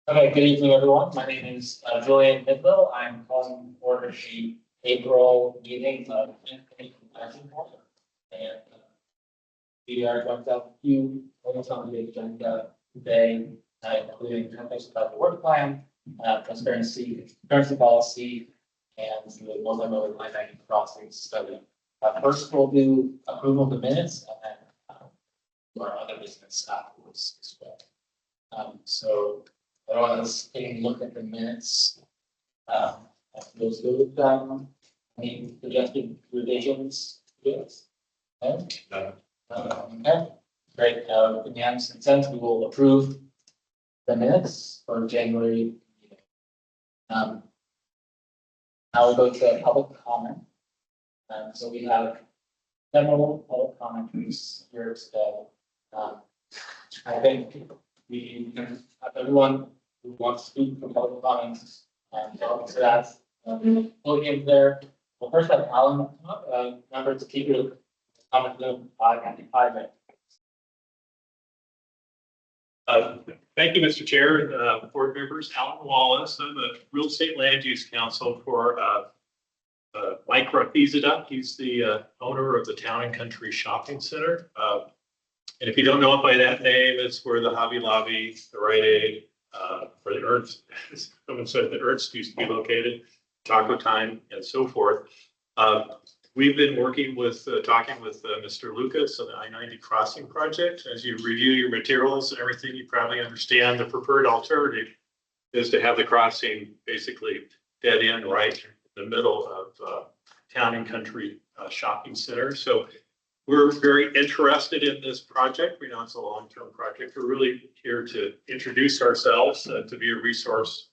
Okay, good evening, everyone. My name is Julian Midlow. I'm calling for the April meeting of Planning Board. And we are going to have a few items on the agenda today, including topics about the work plan, transparency, currency policy, and the multimodal line item crossing study. First, we'll do approval of the minutes and then our other business afterwards as well. So everyone is taking a look at the minutes. Those good. Any suggested revisions? Yes. No. Okay. Great. In the absence of consent, we will approve the minutes for January. Now we'll go to public comment. So we have several public comments here today. I think we can have everyone who wants to speak for public comments and to that podium there. Well, first have Alan, remember to keep your comment room 5 minutes. Thank you, Mr. Chair, board members. Alan Wallace. I'm a real estate land use counsel for Mike Rafizada. He's the owner of the Town and Country Shopping Center. And if you don't know it by that name, it's where the Hobby Lobby, the Rite Aid, for the Ernst, someone said the Ernst used to be located, Taco Time, and so forth. We've been working with, talking with Mr. Lucas on the I-90 crossing project. As you review your materials and everything, you probably understand the preferred alternative is to have the crossing basically dead end right in the middle of Town and Country Shopping Center. So we're very interested in this project. We know it's a long-term project. We're really here to introduce ourselves, to be a resource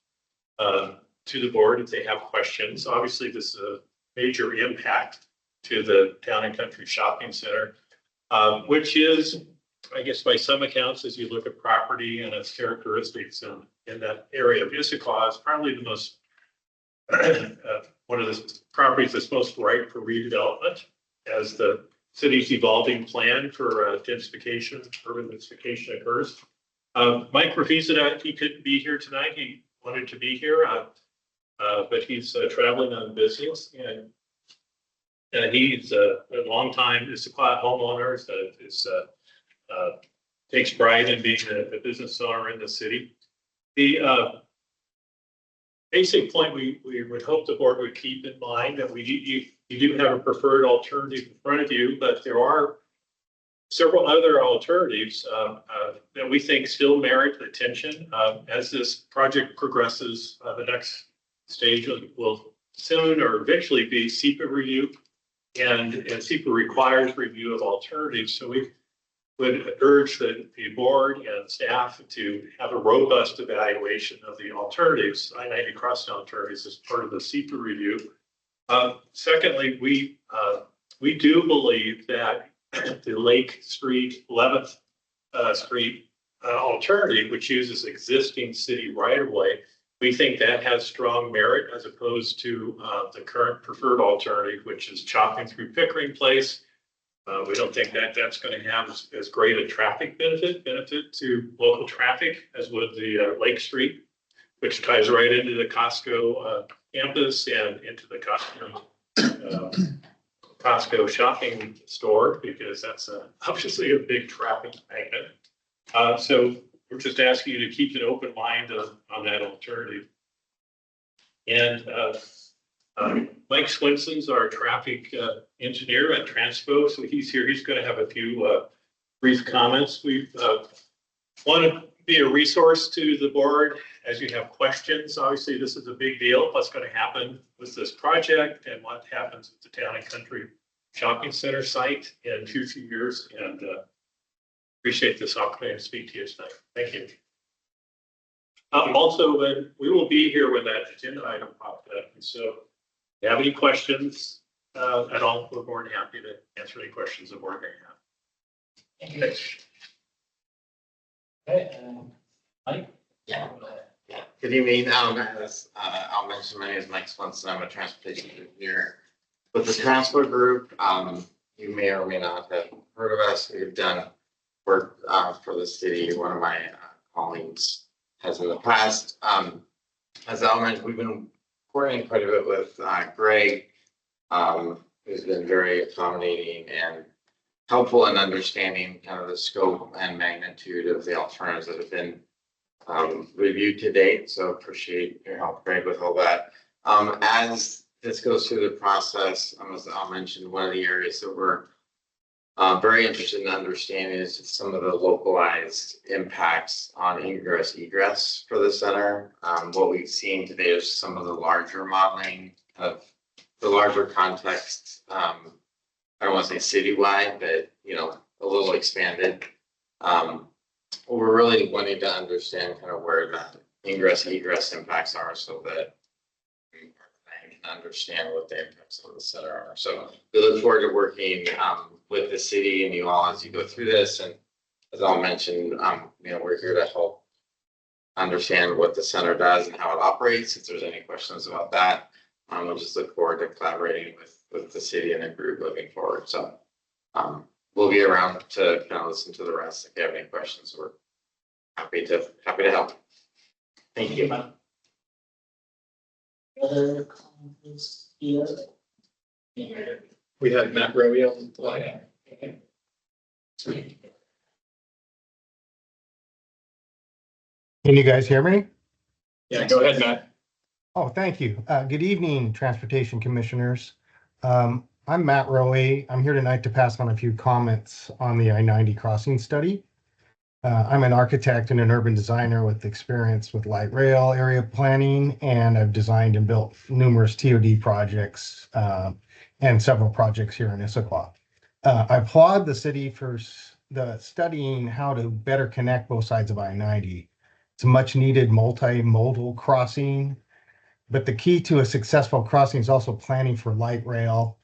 to the board if they have questions. Obviously, this is a major impact to the Town and Country Shopping Center, which is, I guess, by some accounts, as you look at property and its characteristics in that area of Issaquah, is probably the most, one of the properties that's most ripe for redevelopment as the city's evolving plan for densification, urban densification occurs. Mike Rafizada, he couldn't be here tonight. He wanted to be here, but he's traveling on business, and he's a longtime Issaquah homeowner that takes pride in being a business owner in the city. The basic point we would hope the board would keep in mind that you do have a preferred alternative in front of you, but there are several other alternatives that we think still merit attention. As this project progresses, the next stage will soon or eventually be SEPA review, and SEPA requires review of alternatives. So we would urge the board and staff to have a robust evaluation of the alternatives, I-90 crossing alternatives, as part of the SEPA review. Secondly, we do believe that the Lake Street, 11th Street alternative, which uses existing city right-of-way, we think that has strong merit as opposed to the current preferred alternative, which is chopping through Pickering Place. We don't think that that's going to have as great a traffic benefit to local traffic as would the Lake Street, which ties right into the Costco campus and into the Costco shopping store, because that's obviously a big traffic magnet. So we're just asking you to keep an open mind on that alternative. And Mike Swinson's our traffic engineer at Transpo, so he's here. He's going to have a few brief comments. We want to be a resource to the board as you have questions. Obviously, this is a big deal. What's going to happen with this project and what happens with the Town and Country Shopping Center site in future years, and appreciate this opportunity to speak to you tonight. Thank you. Also, we will be here when that agenda item popped up, and so if you have any questions at all, we're more than happy to answer any questions the board may have. Thank you. Okay, Mike? Yeah. Good evening. I'll mention my name is Mike Swenson. I'm a transportation engineer with the Transport Group. You may or may not have heard of us. We've done work for the city. One of my colleagues as in the past. As Al mentioned, we've been coordinating quite a bit with Greg, who's been very accommodating and helpful in understanding kind of the scope and magnitude of the alternatives that have been reviewed to date. So appreciate your help, Greg, with all that. As this goes through the process, as Al mentioned, one of the areas that we're very interested in understanding is some of the localized impacts on ingress egress for the center. What we've seen today is some of the larger modeling of the larger context. I don't want to say citywide, but a little expanded. We're really wanting to understand kind of where the ingress egress impacts are, so that we can understand what the impacts of the center are. So we look forward to working with the city and you all as you go through this. And as I'll mention, we're here to help understand what the center does and how it operates. If there's any questions about that, we'll just look forward to collaborating with the city and the group moving forward. So we'll be around to kind of listen to the rest. If you have any questions, we're happy to help. Thank you. Other comments here? We have Matt Rowe on the line. Okay. Can you guys hear me? Yeah, go ahead, Matt. Oh, thank you. Good evening, Transportation Commissioners. I'm Matt Rowe. I'm here tonight to pass on a few comments on the I-90 crossing study. I'm an architect and an urban designer with experience with light rail area planning, and I've designed and built numerous TOD projects and several projects here in Issaquah. I applaud the city for the studying how to better connect both sides of I-90. It's a much needed multimodal crossing, but the key to a successful crossing is also planning for light rail.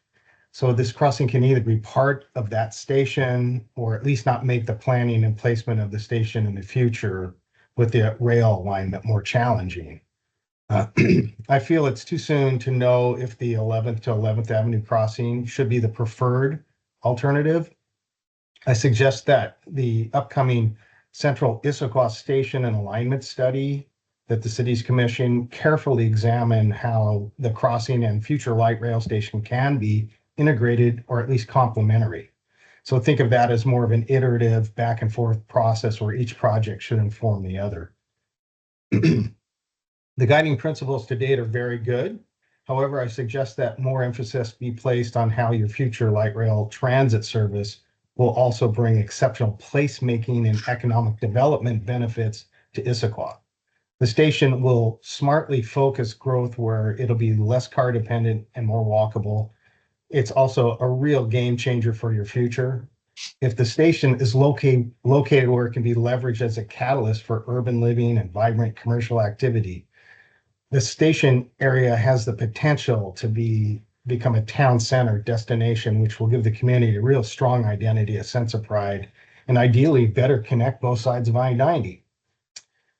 So this crossing can either be part of that station or at least not make the planning and placement of the station in the future with the rail alignment more challenging. I feel it's too soon to know if the 11th to 11th Avenue crossing should be the preferred alternative. I suggest that the upcoming Central Issaquah Station and Alignment Study that the city's commission carefully examine how the crossing and future light rail station can be integrated or at least complementary. So think of that as more of an iterative back and forth process where each project should inform the other. The guiding principles to date are very good. However, I suggest that more emphasis be placed on how your future light rail transit service will also bring exceptional placemaking and economic development benefits to Issaquah. The station will smartly focus growth where it'll be less car dependent and more walkable. It's also a real game changer for your future. If the station is located where it can be leveraged as a catalyst for urban living and vibrant commercial activity, the station area has the potential to become a town center destination, which will give the community a real strong identity, a sense of pride, and ideally better connect both sides of I-90.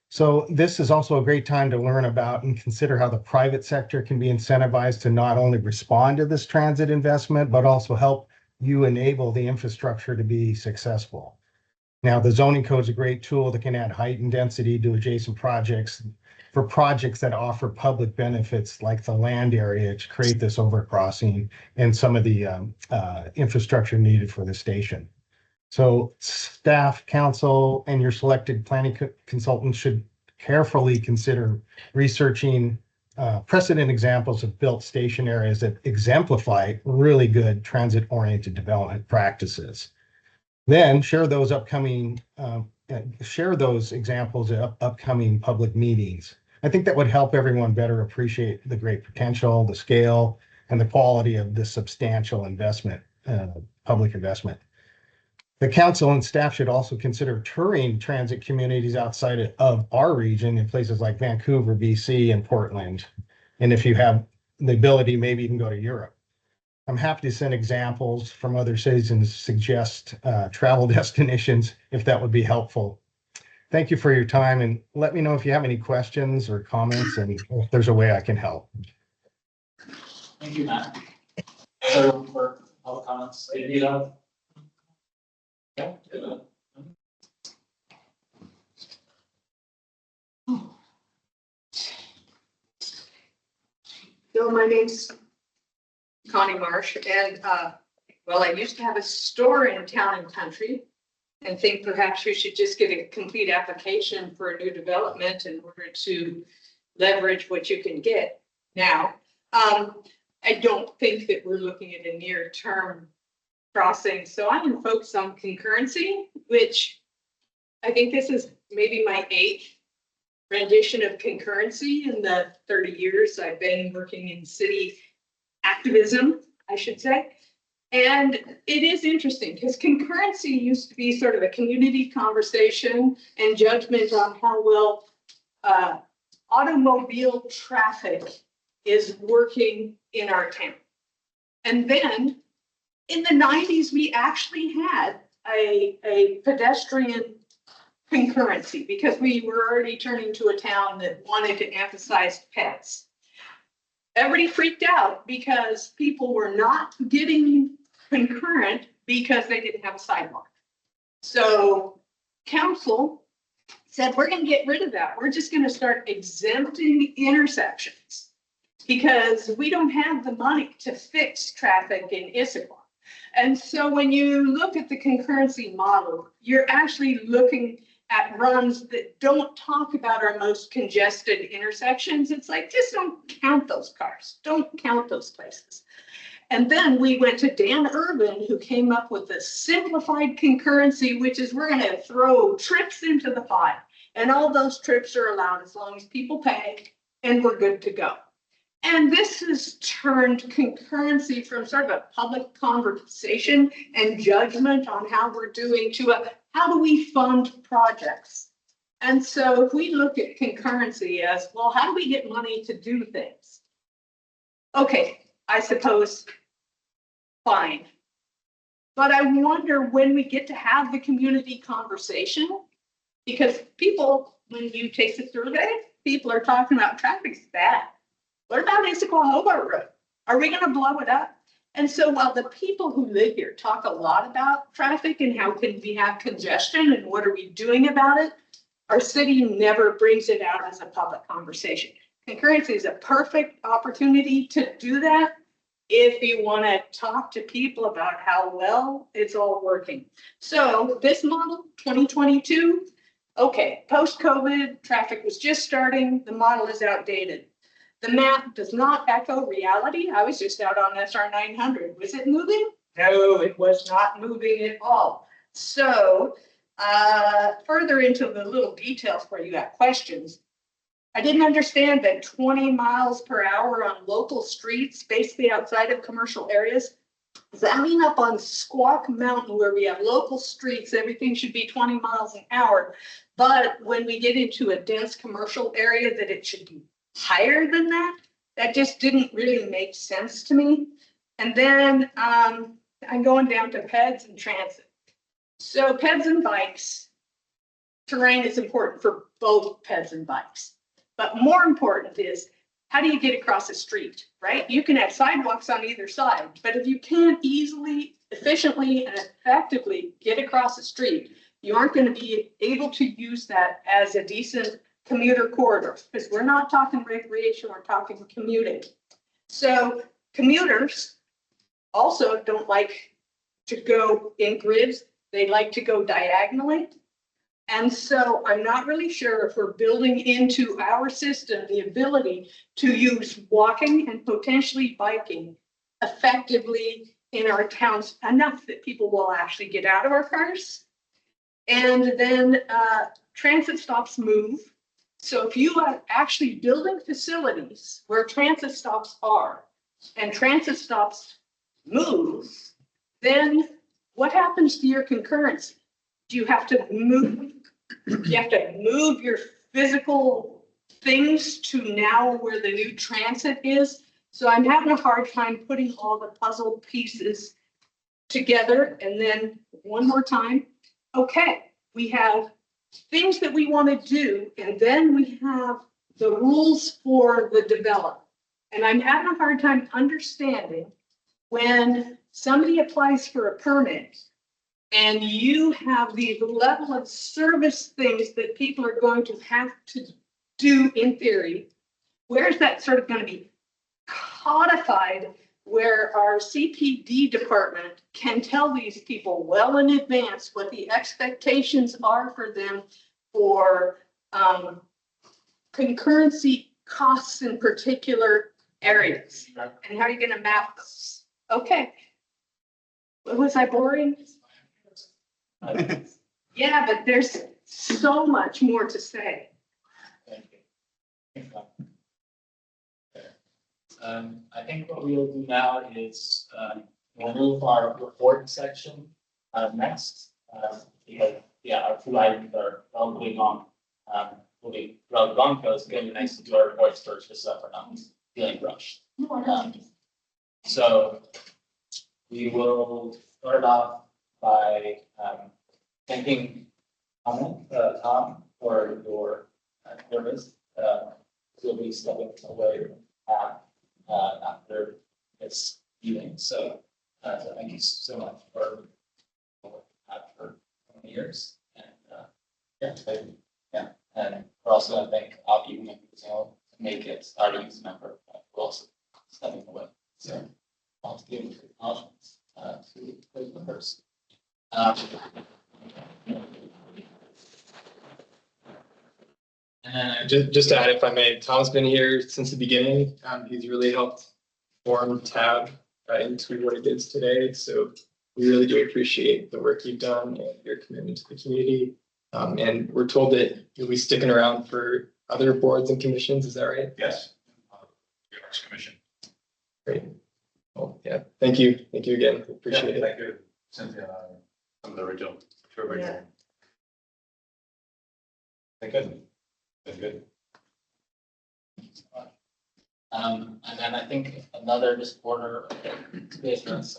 So this is also a great time to learn about and consider how the private sector can be incentivized to not only respond to this transit investment, but also help you enable the infrastructure to be successful. Now, the zoning code is a great tool that can add height and density to adjacent projects for projects that offer public benefits like the land area to create this overcrossing and some of the infrastructure needed for the station. So staff, council, and your selected planning consultant should carefully consider researching precedent examples of built station areas that exemplify really good transit-oriented development practices. Then share those examples at upcoming public meetings. I think that would help everyone better appreciate the great potential, the scale, and the quality of this substantial investment, public investment. The council and staff should also consider touring transit communities outside of our region in places like Vancouver, BC, and Portland. And if you have the ability, maybe even go to Europe. I'm happy to send examples from other cities and suggest travel destinations if that would be helpful. Thank you for your time, and let me know if you have any questions or comments and if there's a way I can help. Thank you, Matt. So for all comments, name's Connie Marsh, and, well, I used to have a store in Town and Country, and think perhaps we should just get a complete application for a new development in order to leverage what you can get now. I don't think that we're looking at a near-term crossing, so I'm gonna focus on concurrency, which I think this is maybe my 8th rendition of concurrency in the 30 years I've been working in city activism, I should say. And it is interesting because concurrency used to be sort of a community conversation and judgment on how well automobile traffic is working in our town. And then in the 90s, we actually had a pedestrian concurrency because we were already turning to a town that wanted to emphasize pets. Everybody freaked out because people were not getting concurrent because they didn't have a sidewalk. So council said, we're going to get rid of that. We're just going to start exempting intersections because we don't have the money to fix traffic in Issaquah. And so when you look at the concurrency model, you're actually looking at runs that don't talk about our most congested intersections. It's like, just don't count those cars. Don't count those places. And then we went to Dan Urban, who came up with a simplified concurrency, which is we're going to throw trips into the pot. And all those trips are allowed as long as people pay, and we're good to go. And this has turned concurrency from sort of a public conversation and judgment on how we're doing to a how do we fund projects? And so if we look at concurrency as, well, how do we get money to do things? Okay, I suppose, fine. But I wonder when we get to have the community conversation, because people, when you take the survey, people are talking about traffic's bad. What about Issaquah Hobart Road? Are we going to blow it up? And so while the people who live here talk a lot about traffic and how can we have congestion and what are we doing about it, our city never brings it out as a public conversation. Concurrency is a perfect opportunity to do that if you want to talk to people about how well it's all working. So this model, 2022, okay, post-COVID, traffic was just starting, the model is outdated. The map does not echo reality. I was just out on SR 900. Was it moving? No, it was not moving at all. So further into the little details where you have questions, I didn't understand that 20 miles per hour on local streets, basically outside of commercial areas, does that mean up on Squawk Mountain where we have local streets, everything should be 20 miles an hour. But when we get into a dense commercial area that it should be higher than that? That just didn't really make sense to me. And then I'm going down to peds and transit. So peds and bikes, terrain is important for both peds and bikes. But more important is, how do you get across a street, right? You can have sidewalks on either side, but if you can't easily, efficiently, and effectively get across a street, you aren't going to be able to use that as a decent commuter corridor, because we're not talking recreation, we're talking commuting. So commuters also don't like to go in grids, they like to go diagonally. And so I'm not really sure if we're building into our system the ability to use walking and potentially biking effectively in our towns enough that people will actually get out of our cars. And then transit stops move. So if you are actually building facilities where transit stops are and transit stops move, then what happens to your concurrency? Do you have to move? Do you have to move your physical things to now where the new transit is? So I'm having a hard time putting all the puzzle pieces together. And then one more time, okay, we have things that we want to do, and then we have the rules for the development. And I'm having a hard time understanding when somebody applies for a permit and you have the level of service things that people are going to have to do in theory, where's that sort of going to be codified where our CPD department can tell these people well in advance what the expectations are for them for concurrency costs in particular areas. And how are you going to map those? Okay. Was I boring? Yeah, but there's so much more to say. Thank you. I think what we will do now is we'll move our report section next. Because our 2 items are probably gone. Moving rather long, because it's going to be nice to do our reports first, just so we're not feeling rushed. So we will start off by thanking Tom for your service. You'll be stepping away after this meeting. So thank you so much for 20 years. And and we're also going to thank Avi who make it our youth member, who also stepping away. So I'll give acknowledgements to the members. And then just to add, if I may, Tom's been here since the beginning. He's really helped form TAB into what it is today. So we really do appreciate the work you've done and your commitment to the community. And we're told that you'll be sticking around for other boards and commissions. Is that right? Yes. Commission. Great. Well, yeah. Thank you. Thank you again. Appreciate it. Thank you, Cynthia. Some of the original. Yeah. Thank you. That's good. And then I think another just order of business,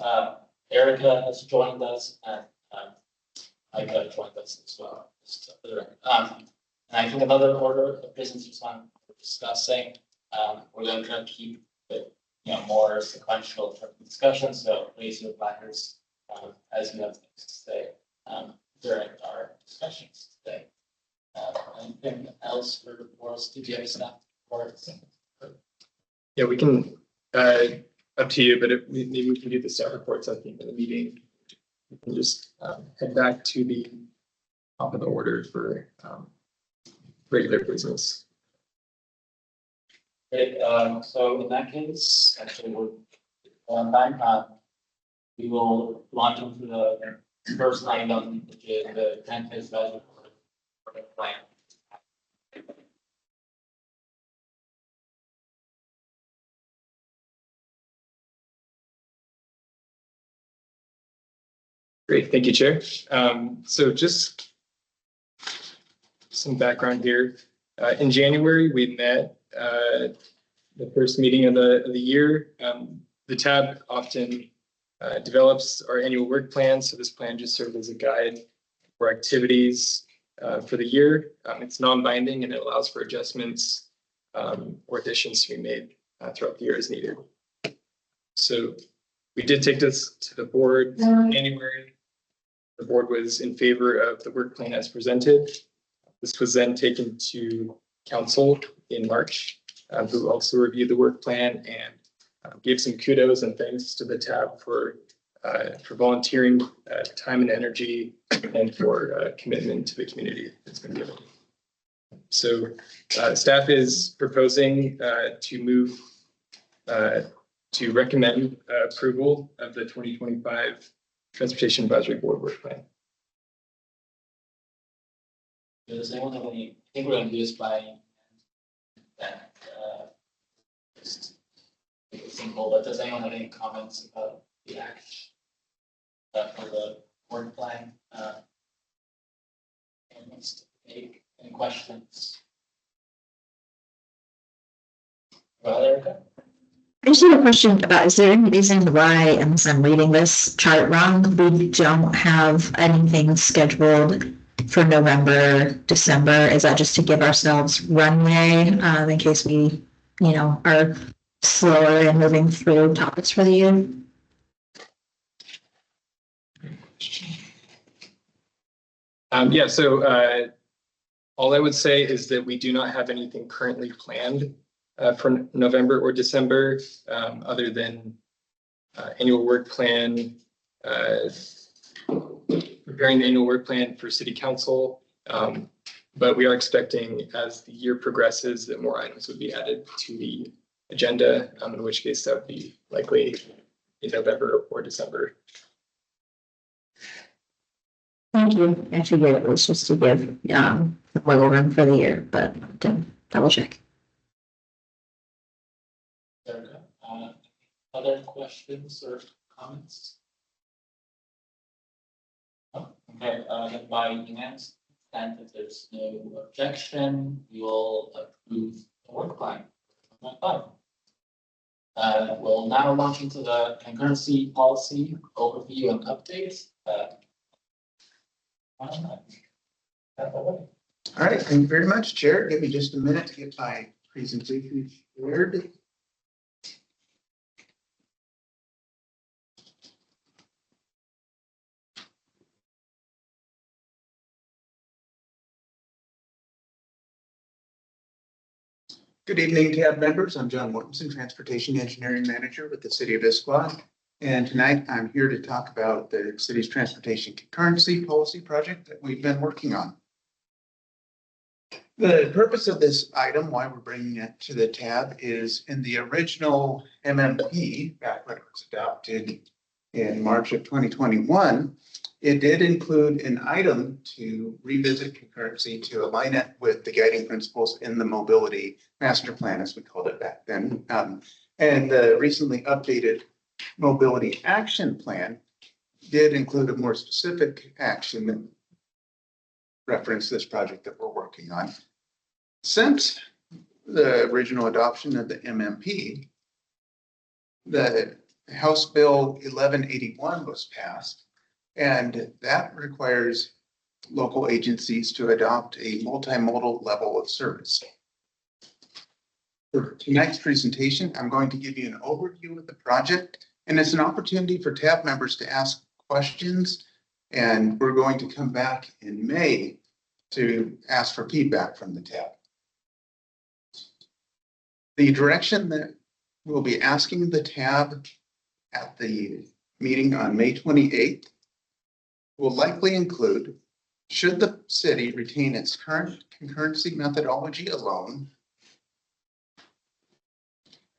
Erica has joined us and Micah joined us as well. Just for the record. And I think another order of business is on discussing, we're going to keep it, more sequential for discussion. So raise your placards as you have things to say during our discussions today. Anything else for reports? Did you have staff reports? Yeah, we can, up to you, but maybe we can do the staff reports at the end of the meeting. We can just head back to the top of the order for regular business. Great, so in that case, actually we're on time. We will launch into the first item, which is the 10-phase budget plan. Great, thank you, Chair. So just some background here. In January, we met the first meeting of the year. The TAB often develops our annual work plan. So this plan just serves as a guide for activities for the year. It's non-binding and it allows for adjustments or additions to be made throughout the year as needed. So we did take this to the board in January. The board was in favor of the work plan as presented. This was then taken to council in March, who also reviewed the work plan and gave some kudos and thanks to the TAB for volunteering time and energy and for commitment to the community that's been given. So staff is proposing to move to recommend approval of the 2025 Transportation Advisory Board work plan. Does anyone have any, I think we're going to do this by that, just make it simple, but does anyone have any comments about the action for the work plan? Anyone wants to make any questions? Well, Erica? I just have a question about, is there any reason why, unless I'm reading this chart wrong, we don't have anything scheduled for November, December? Is that just to give ourselves runway in case we, are slower in moving through topics for the year? Yeah, so all I would say is that we do not have anything currently planned for November or December, other than annual work plan, preparing the annual work plan for city council. But we are expecting, as the year progresses, that more items would be added to the agenda, in which case that would be likely in November or December. Thank you. I figured it was just to give, wiggle room for the year, but to double check. There we go. Other questions or comments? Oh, okay, then by unanimous consent, if there's no objection, we will approve the work plan. We'll now launch into the concurrency policy overview and update. All right, thank you very much, Chair. Give me just a minute to get my presentation shared. Good evening, TAB members. I'm John Mortensen, Transportation Engineering Manager with the City of Issaquah. And tonight I'm here to talk about the city's transportation concurrency policy project that we've been working on. The purpose of this item, why we're bringing it to the tab, is in the original MMP, back when it was adopted in March of 2021, it did include an item to revisit concurrency to align it with the guiding principles in the mobility master plan, as we called it back then. And the recently updated mobility action plan did include a more specific action that referenced this project that we're working on. Since the original adoption of the MMP, the House Bill 1181 was passed, and that requires local agencies to adopt a multimodal level of service. For tonight's presentation, I'm going to give you an overview of the project, and it's an opportunity for TAB members to ask questions, and we're going to come back in May to ask for feedback from the TAB. The direction that we'll be asking the TAB at the meeting on May 28th will likely include, should the city retain its current concurrency methodology alone,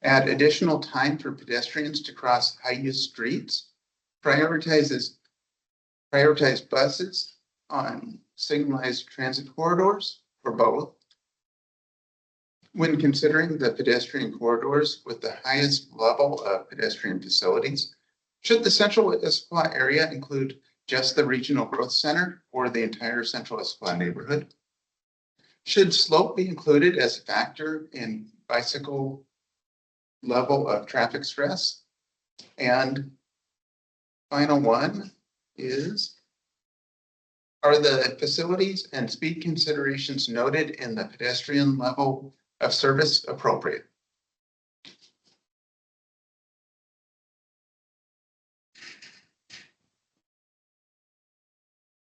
add additional time for pedestrians to cross high-use streets, prioritize buses on signalized transit corridors, or both, when considering the pedestrian corridors with the highest level of pedestrian facilities, should the central Issaquah area include just the regional growth center or the entire central Issaquah neighborhood? Should slope be included as a factor in bicycle level of traffic stress? And final one is, are the facilities and speed considerations noted in the pedestrian level of service appropriate?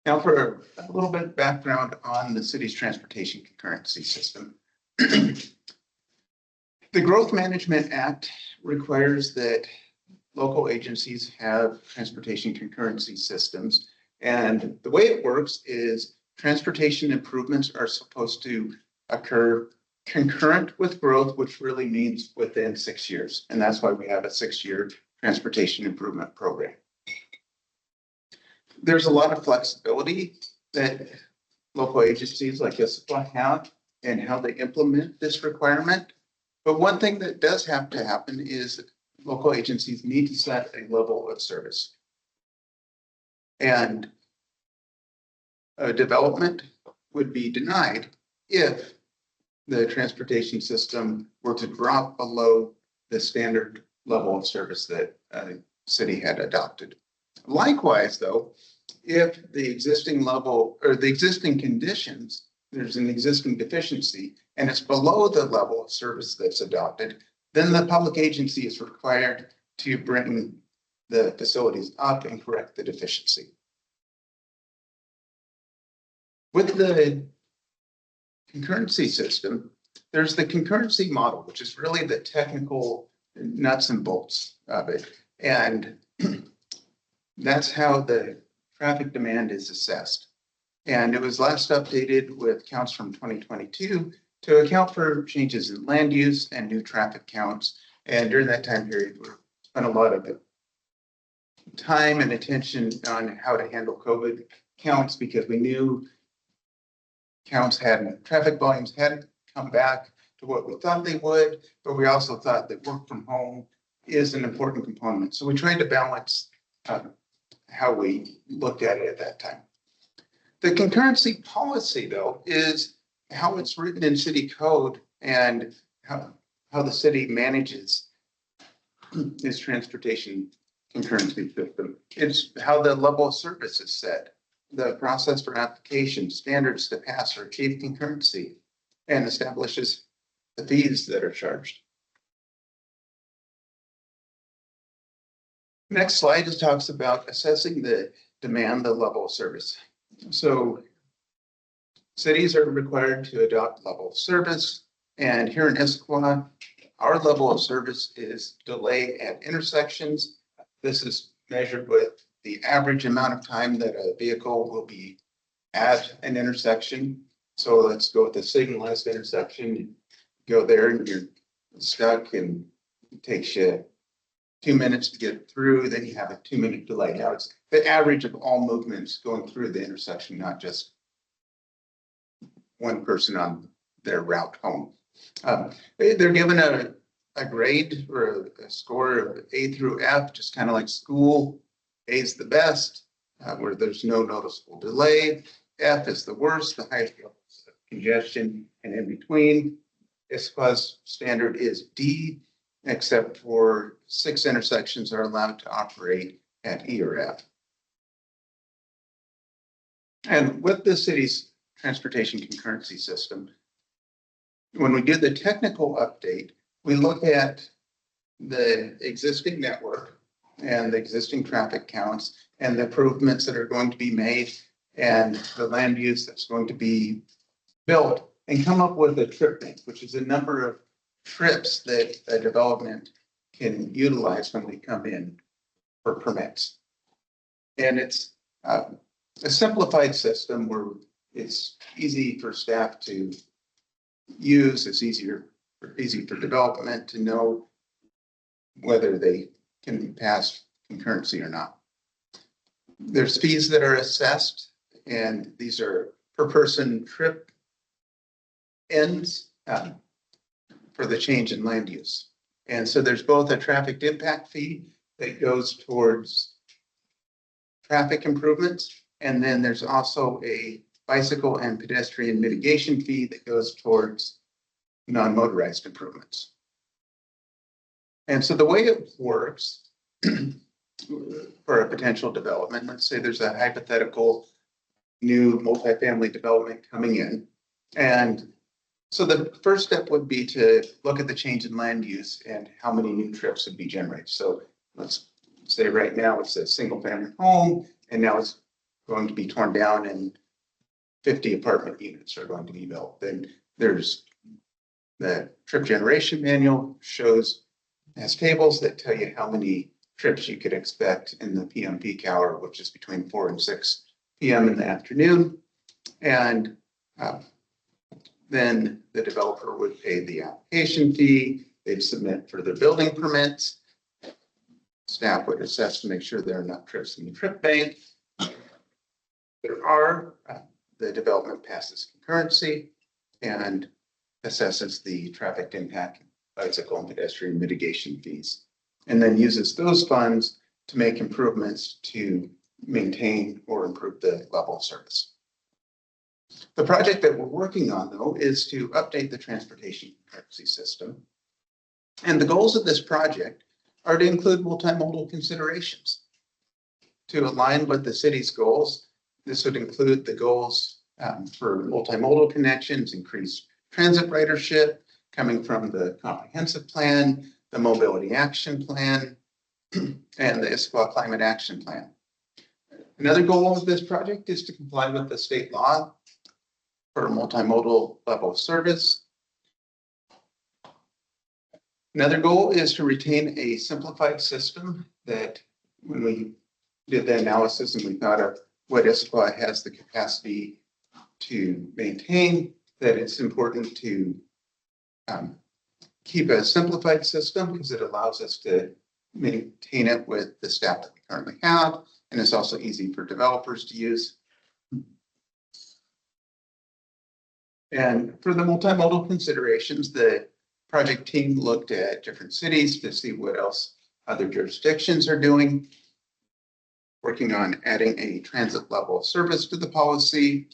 Now for a little bit of background on the city's transportation concurrency system. The Growth Management Act requires that local agencies have transportation concurrency systems. And the way it works is transportation improvements are supposed to occur concurrent with growth, which really means within 6 years. And that's why we have a 6-year transportation improvement program. There's a lot of flexibility that local agencies like Issaquah have in how they implement this requirement. But one thing that does have to happen is local agencies need to set a level of service. And a development would be denied if the transportation system were to drop below the standard level of service that a city had adopted. Likewise, though, if the existing level or the existing conditions, there's an existing deficiency and it's below the level of service that's adopted, then the public agency is required to bring the facilities up and correct the deficiency. With the concurrency system, there's the concurrency model, which is really the technical nuts and bolts of it. And that's how the traffic demand is assessed. And it was last updated with counts from 2022 to account for changes in land use and new traffic counts. And during that time period, we spent a lot of time and attention on how to handle COVID counts because we knew traffic volumes hadn't come back to what we thought they would, but we also thought that work from home is an important component. So we tried to balance how we looked at it at that time. The concurrency policy, though, is how it's written in city code and how the city manages its transportation concurrency system. It's how the level of service is set, the process for application, standards to pass or achieve concurrency, and establishes the fees that are charged. Next slide just talks about assessing the demand, the level of service. So cities are required to adopt level of service. And here in Issaquah, our level of service is delay at intersections. This is measured with the average amount of time that a vehicle will be at an intersection. So let's go with the signalized intersection. Go there and you're stuck and it takes you 2 minutes to get through, then you have a 2-minute delay. Now it's the average of all movements going through the intersection, not just one person on their route home. They're given a grade or a score of A through F, just kind of like school. A is the best, where there's no noticeable delay. F is the worst, the highest levels of congestion, and in between. Issaquah's standard is D, except for 6 intersections are allowed to operate at E or F. And with the city's transportation concurrency system, when we do the technical update, we look at the existing network and the existing traffic counts and the improvements that are going to be made and the land use that's going to be built and come up with a trip bank, which is a number of trips that a development can utilize when they come in for permits. And it's a simplified system where it's easy for staff to use. It's easy for development to know whether they can pass concurrency or not. There's fees that are assessed, and these are per person trip ends for the change in land use. And so there's both a traffic impact fee that goes towards traffic improvements, and then there's also a bicycle and pedestrian mitigation fee that goes towards non-motorized improvements. And so the way it works for a potential development, let's say there's a hypothetical new multifamily development coming in. And so the first step would be to look at the change in land use and how many new trips would be generated. So let's say right now it's a single family home and now it's going to be torn down and 50 apartment units are going to be built. Then there's the trip generation manual has tables that tell you how many trips you could expect in the PM peak hour, which is between 4 and 6 PM in the afternoon. And then the developer would pay the application fee. They'd submit for their building permits. Staff would assess to make sure there are enough trips in the trip bank. There are, the development passes concurrency and assesses the traffic impact, bicycle and pedestrian mitigation fees, and then uses those funds to make improvements to maintain or improve the level of service. The project that we're working on, though, is to update the transportation concurrency system. And the goals of this project are to include multimodal considerations. To align with the city's goals, this would include the goals for multimodal connections, increased transit ridership coming from the comprehensive plan, the mobility action plan, and the Issaquah climate action plan. Another goal of this project is to comply with the state law for multimodal level of service. Another goal is to retain a simplified system that when we did the analysis and we thought of what Issaquah has the capacity to maintain, that it's important to keep a simplified system because it allows us to maintain it with the staff that we currently have. And it's also easy for developers to use. And for the multimodal considerations, the project team looked at different cities to see what else other jurisdictions are doing. Working on adding a transit level of service to the policy,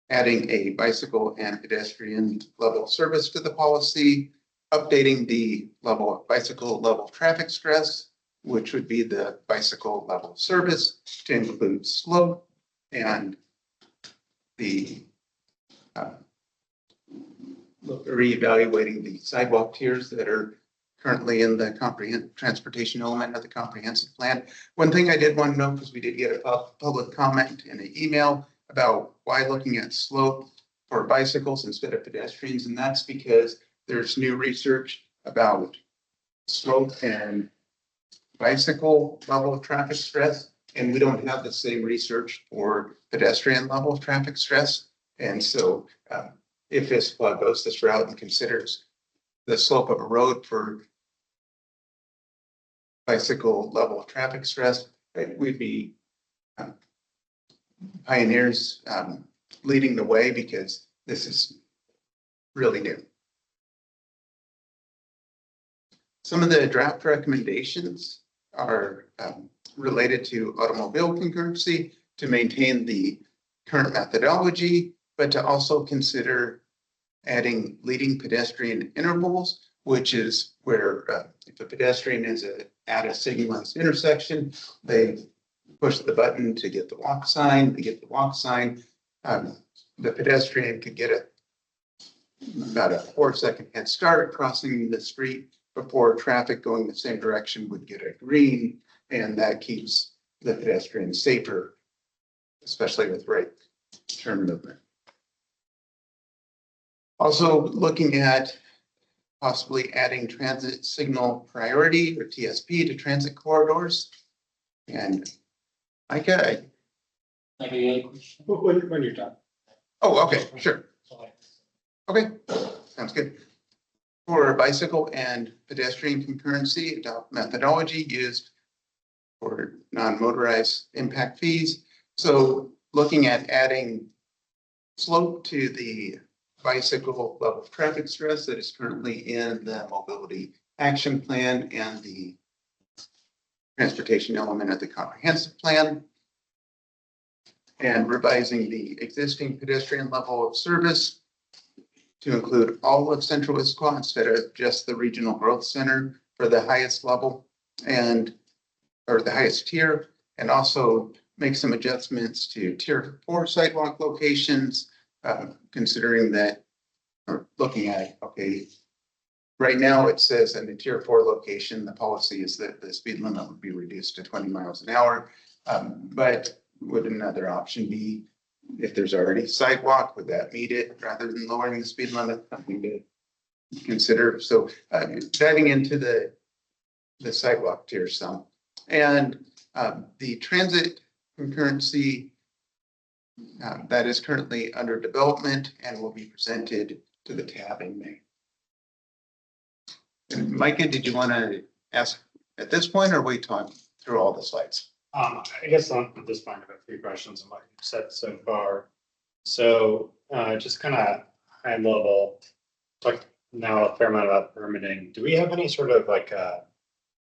adding a bicycle and pedestrian level of service to the policy, updating the level of bicycle level of traffic stress, which would be the bicycle level of service to include slope and the reevaluating the sidewalk tiers that are currently in the comprehensive transportation element of the comprehensive plan. One thing I did want to note, because we did get a public comment in an email about why looking at slope for bicycles instead of pedestrians, and that's because there's new research about slope and bicycle level of traffic stress, and we don't have the same research for pedestrian level of traffic stress. And so if Issaquah goes this route and considers the slope of a road for bicycle level of traffic stress, we'd be pioneers leading the way because this is really new. Some of the draft recommendations are related to automobile concurrency to maintain the current methodology, but to also consider adding leading pedestrian intervals, which is where if a pedestrian is at a signalized intersection, they push the button to get the walk sign, they get the walk sign. The pedestrian could get about a 4-second head start crossing the street before traffic going the same direction would get a green, and that keeps the pedestrian safer, especially with right turn movement. Also looking at possibly adding transit signal priority or TSP to transit corridors. And okay. When you're done. Oh, okay, sure. Okay, sounds good. For bicycle and pedestrian concurrency, adopt methodology used for non-motorized impact fees. So looking at adding slope to the bicycle level of traffic stress that is currently in the mobility action plan and the transportation element of the comprehensive plan, and revising the existing pedestrian level of service to include all of Central Issaquah instead of just the Regional Growth Center for the highest level or the highest tier, and also make some adjustments to tier 4 sidewalk locations, considering that, or looking at, okay, right now it says in the tier 4 location, the policy is that the speed limit would be reduced to 20 miles an hour. But would another option be, if there's already sidewalk, would that meet it rather than lowering the speed limit? Something to consider. So diving into the sidewalk tier some, and the transit concurrency that is currently under development and will be presented to the tab in May. And Micah, did you want to ask at this point or wait till I'm through all the slides? I guess on this point, I have a few questions on what you've said so far. So just kind of high level, talk now a fair amount about permitting. Do we have any sort of like a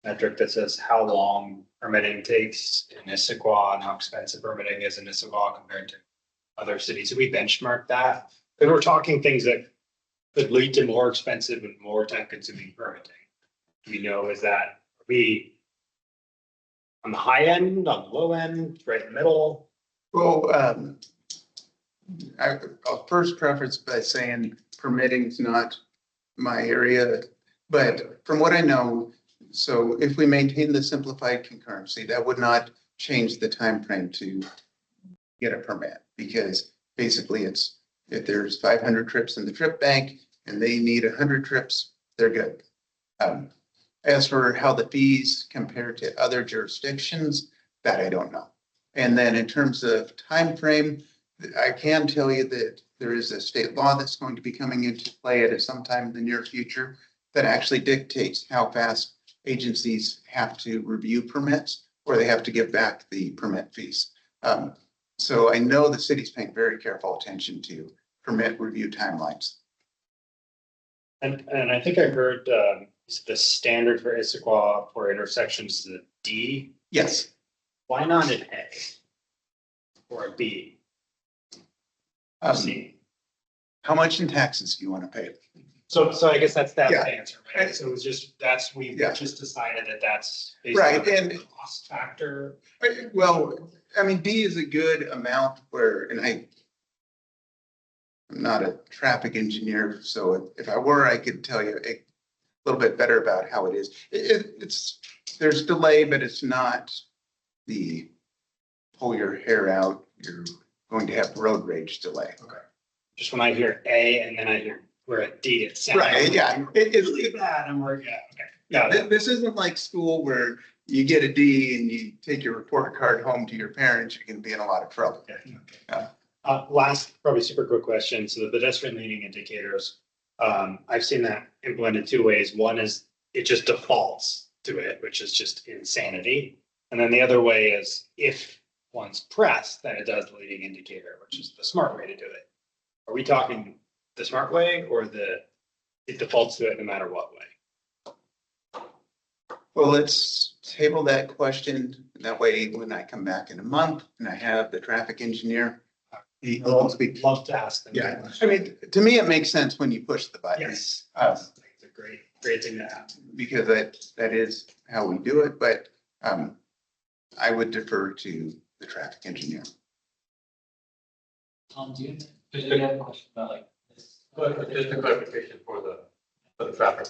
metric that says how long permitting takes in Issaquah and how expensive permitting is in Issaquah compared to other cities? Do we benchmark that? Because we're talking things that could lead to more expensive and more time consuming permitting. Do we know, is that, are we on the high end, on the low end, right in the middle? Well, I'll first preface by saying permitting is not my area, but from what I know, so if we maintain the simplified concurrency, that would not change the time frame to get a permit, because basically it's, if there's 500 trips in the trip bank and they need 100 trips, they're good. As for how the fees compare to other jurisdictions, that I don't know. And then in terms of time frame, I can tell you that there is a state law that's going to be coming into play at some time in the near future that actually dictates how fast agencies have to review permits or they have to give back the permit fees. So I know the city's paying very careful attention to permit review timelines. And I think I heard, the standard for Issaquah for intersections is a D. Yes. Why not an A? Or a B? C? How much in taxes do you want to pay? So I guess that's that Yeah. answer, right? So it was just, we Yeah. just decided that that's. based Right, on and- the cost factor. Well, I mean, D is a good amount where, and I'm not a traffic engineer, so if I were, I could tell you a little bit better about how it is. It's, there's delay, but it's not the pull your hair out, you're going to have road rage delay. Just when I hear A and then I hear we're at D, it sounds. Right, yeah. Really bad, and we're, yeah, okay. Yeah, This isn't like school where you get a D and you take your report card home to your parents, you can be in a lot of trouble. Yeah. last, probably super quick question. So the pedestrian leading indicators, I've seen that implemented two ways. One is it just defaults to it, which is just insanity. And then the other way is if once pressed, then it does the leading indicator, which is the smart way to do it. Are we talking the smart way or it defaults to it no matter what way? Well, let's table that question. That way, when I come back in a month and I have the traffic engineer, he'll speak. Love to ask them. Yeah, I mean, to me, it makes sense when you push the button. Yes. It's a great thing to have. Because that is how we do it, but I would defer to the traffic engineer. Tom, do you have a question about like this? Just a clarification for the traffic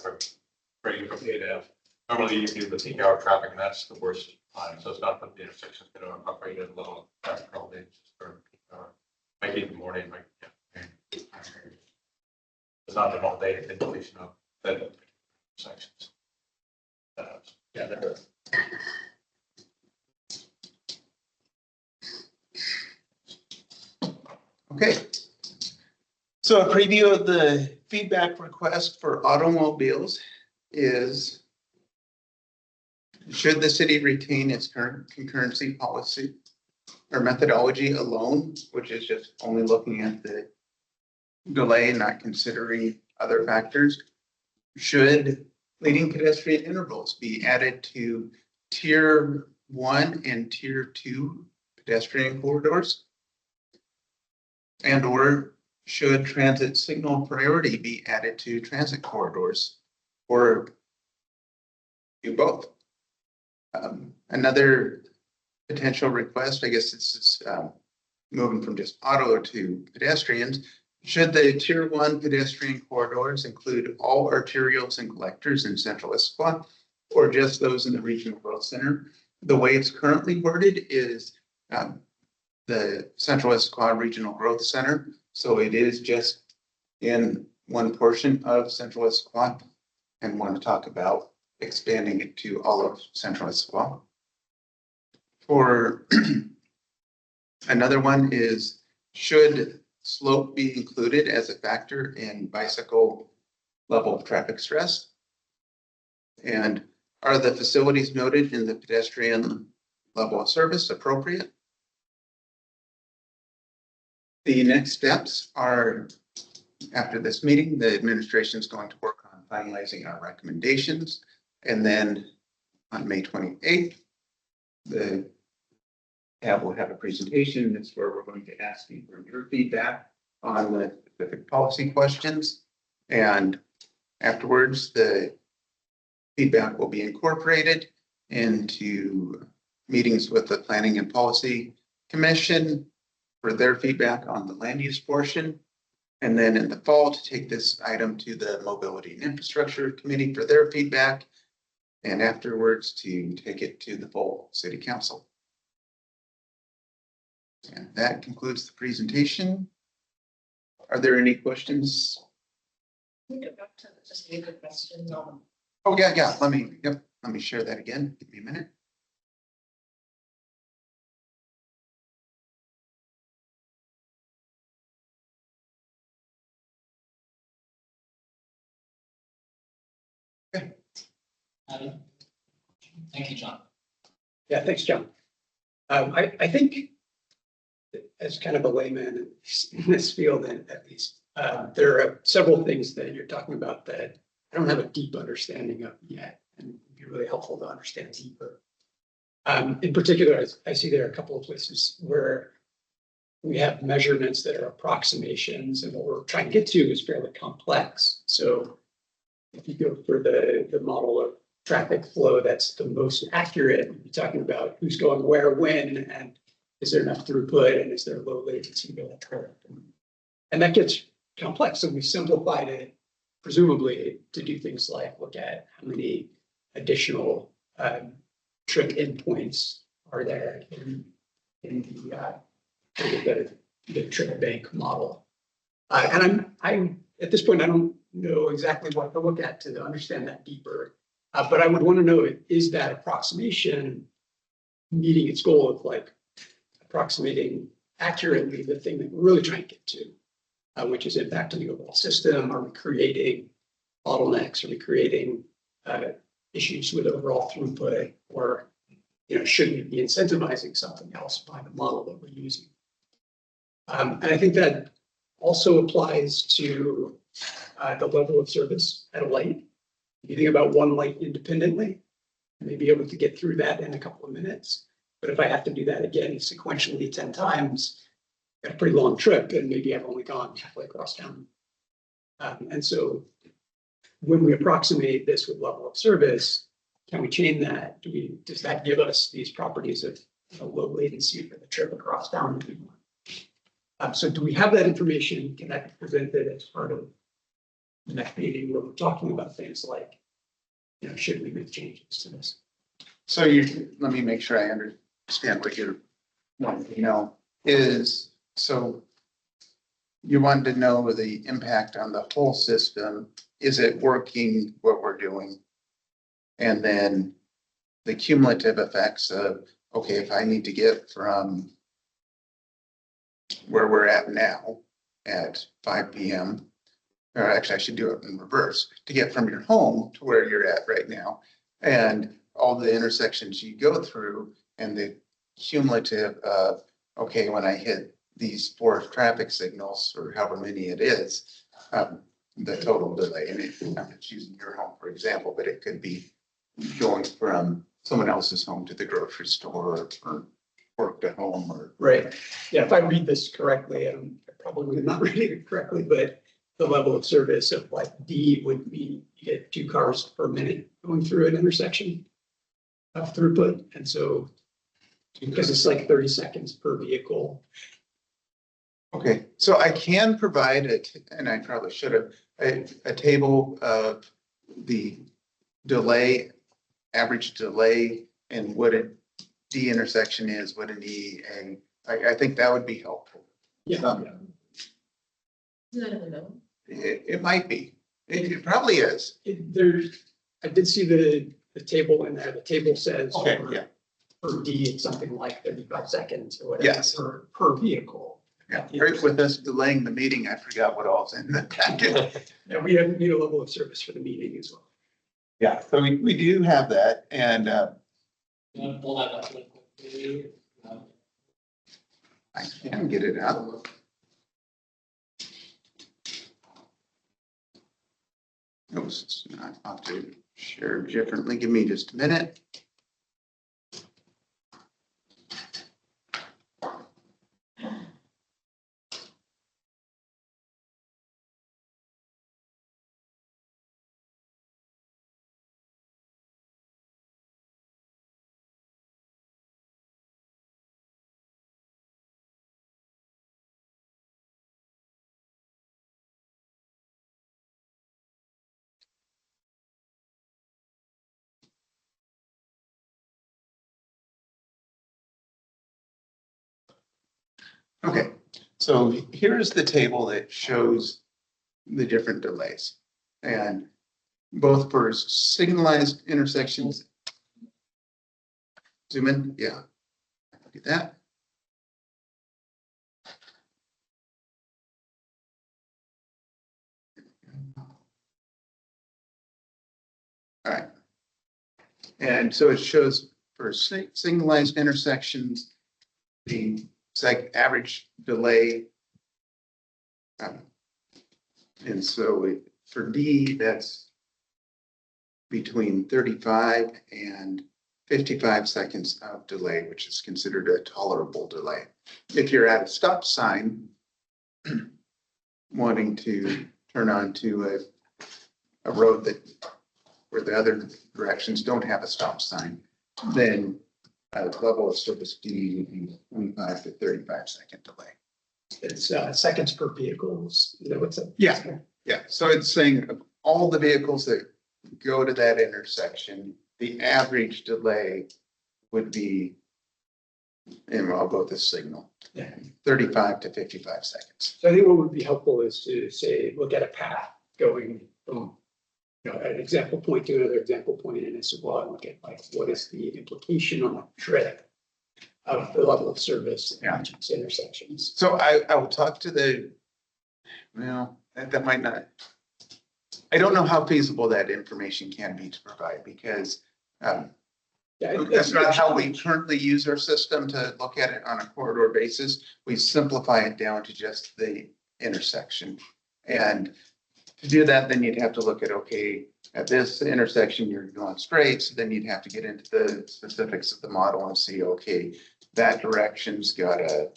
for you from A to F. Normally you do the peak hour traffic and that's the worst time. So it's not that the intersection's going to operate at low traffic all day, just for peak hour. Might be in the morning, it's not an all day indication of that sections. Yeah, that does. Okay. So a preview of the feedback request for automobiles is, should the city retain its current concurrency policy or methodology alone, which is just only looking at the delay and not considering other factors? Should leading pedestrian intervals be added to tier 1 and tier 2 pedestrian corridors? And or should transit signal priority be added to transit corridors or do both? Another potential request, I guess this is moving from just auto to pedestrians. Should the tier 1 pedestrian corridors include all arterials and collectors in central Issaquah or just those in the regional growth center? The way it's currently worded is the Central Issaquah Regional Growth Center. So it is just in one portion of Central Issaquah and want to talk about expanding it to all of Central Issaquah. For another one is, should slope be included as a factor in bicycle level of traffic stress? And are the facilities noted in the pedestrian level of service appropriate? The next steps are, after this meeting, the administration is going to work on finalizing our recommendations. And then on May 28th, the tab will have a presentation. That's where we're going to ask you for your feedback on the specific policy questions. And afterwards, the feedback will be incorporated into meetings with the Planning and Policy Commission for their feedback on the land use portion. And then in the fall, to take this item to the Mobility and Infrastructure Committee for their feedback. And afterwards to take it to the full City Council. And that concludes the presentation. Are there any questions? We go back to just a good question Oh, yeah, let me share that again. Give me a minute. Thank you, John. Yeah, thanks, John. I think as kind of a layman in this field, at least, there are several things that you're talking about that I don't have a deep understanding of yet, and it'd be really helpful to understand deeper. In particular, I see there are a couple of places where we have measurements that are approximations, and what we're trying to get to is fairly complex. So if you go for the model of traffic flow that's the most accurate, you're talking about who's going where, when, and is there enough throughput, and is there low latency going to. And that gets complex. So we simplified it, presumably, to do things like look at how many additional trip endpoints are there in the trip bank model. And I'm at this point, I don't know exactly what to look at to understand that deeper. But I would want to know, is that approximation meeting its goal of like approximating accurately the thing that we're really trying to get to, which is impacting the overall system? Are we creating bottlenecks? Are we creating issues with overall throughput? Or, should we be incentivizing something else by the model that we're using? And I think that also applies to the level of service at a light. If you think about one light independently, I may be able to get through that in a couple of minutes. But if I have to do that again sequentially 10 times, I've got a pretty long trip, and maybe I've only gone halfway across town. And so when we approximate this with level of service, can we chain that? Does that give us these properties of low latency for the trip across town that we want? So do we have that information? Can that be presented as part of the next meeting where we're talking about things like, should we make changes to this? So let me make sure I understand what you're wanting to know is, so you wanted to know the impact on the whole system. Is it working what we're doing? And then the cumulative effects of, okay, if I need to get from where we're at now at 5 p.m., or actually I should do it in reverse, to get from your home to where you're at right now, and all the intersections you go through, and the cumulative of, okay, when I hit these 4 traffic signals, or however many it is, the total delay. And I'm just using your home, for example, but it could be going from someone else's home to the grocery store, or work to home, or. Right. Yeah, if I read this correctly, I probably not reading it correctly, but the level of service of like D would be you get 2 cars per minute going through an intersection of throughput. And so because it's like 30 seconds per vehicle. Okay, so I can provide it, and I probably should have, a table of the delay, average delay, and what a D intersection is, what an E, and I think that would be helpful. Yeah. It might be. It probably is. I did see the table in there. The table says Okay, for, yeah. for D, it's something like 35 seconds or whatever. Yes. Per vehicle. Yeah, right. With us delaying the meeting, I forgot what all's in the packet. And we need a level of service for the meeting as well. Yeah, so we do have that, and You want to pull that up really quickly? I can get it out. No, it's not. I'll have to share differently. Give me just a minute. Okay, so here's the table that shows the different delays. And both for signalized intersections. Zoom in, yeah. Look at that. All right. And so it shows for signalized intersections, the average delay. And so for D, that's between 35 and 55 seconds of delay, which is considered a tolerable delay. If you're at a stop sign, wanting to turn onto a road where the other directions don't have a stop sign, then level of service D would be 25 to 35 second delay. It's seconds per vehicles, you know, what's up? Yeah. Yeah, so it's saying of all the vehicles that go to that intersection, the average delay would be, and I'll go with the signal, Yeah. 35 to 55 seconds. So I think what would be helpful is to say, look at a path going from, you know, an example point to another example point in Issaquah, and look at like, what is the implication on the trip of the level of service Yeah. at each intersections. So I will talk to well, that might not, I don't know how feasible that information can be to provide because Yeah, that's not how we currently use our system to look at it on a corridor basis. We simplify it down to just the intersection. And to do that, then you'd have to look at, okay, at this intersection, you're going straight. So then you'd have to get into the specifics of the model and see, okay, that direction's got a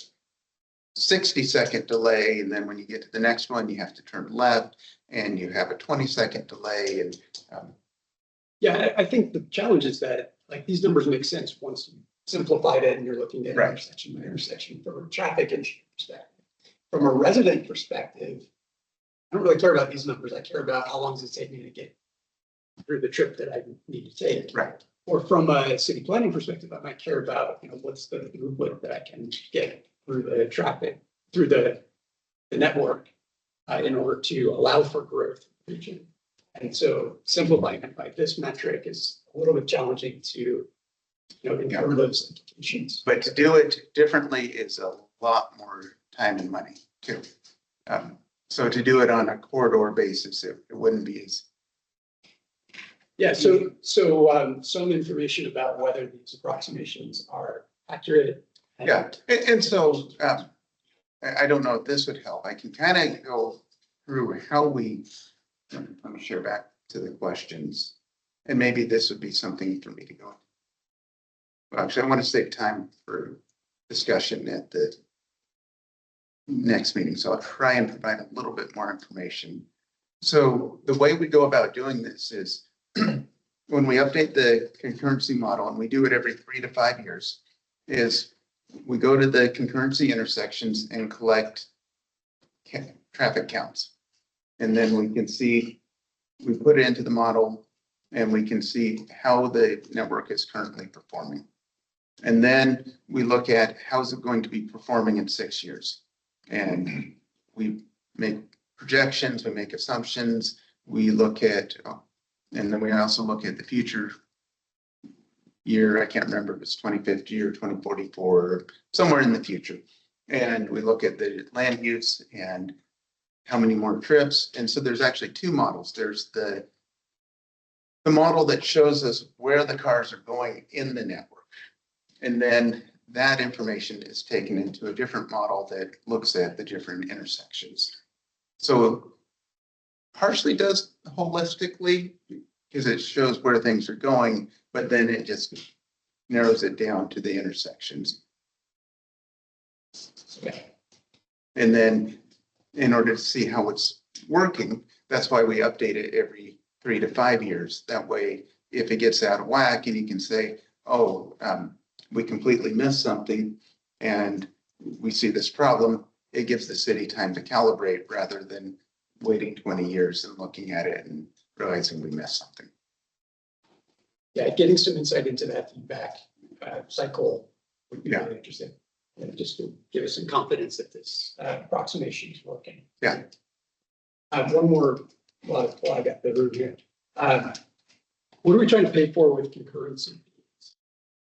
60-second delay. And then when you get to the next one, you have to turn left and you have a 20-second delay. And Yeah, I think the challenge is that like these numbers make sense once you simplified it and you're looking at Right. intersection by intersection from a traffic engineer perspective. From a resident perspective, I don't really care about these numbers. I care about how long does it take me to get through the trip that I need to take. right. Or from a city planning perspective, I might care about, you know, what's the throughput that I can get through the traffic, through the network in order to allow for growth in the region. And so simplifying it by this metric is a little bit challenging to, you know, incur those implications. But to do it differently is a lot more time and money too. So to do it on a corridor basis, it wouldn't be as, Yeah, so some information about whether these approximations are accurate. yeah. And so I don't know if this would help. I can kind of go through how let me share back to the questions. And maybe this would be something for me to go. Well, actually, I want to save time for discussion at the next meeting. So I'll try and provide a little bit more information. So the way we go about doing this is when we update the concurrency model, and we do it every 3 to 5 years, is we go to the concurrency intersections and collect traffic counts. And then we can see, we put it into the model and we can see how the network is currently performing. And then we look at how's it going to be performing in 6 years. And we make projections, we make assumptions, we look at, and then we also look at the future year. I can't remember if it's 2050 or 2044, or somewhere in the future. And we look at the land use and how many more trips. And so there's actually two models. There's the model that shows us where the cars are going in the network. And then that information is taken into a different model that looks at the different intersections. So partially does holistically because it shows where things are going, but then it just narrows it down to the intersections. And then in order to see how it's working, that's why we update it every 3 to 5 years. That way, if it gets out of whack and you can say, oh, we completely missed something and we see this problem, it gives the city time to calibrate rather than waiting 20 years and looking at it and realizing we missed something. Yeah, getting some insight into that feedback cycle would be really interesting. And just to give us some confidence that this approximation is working. Yeah. I have one more while I got the room here. What are we trying to pay for with concurrency fees?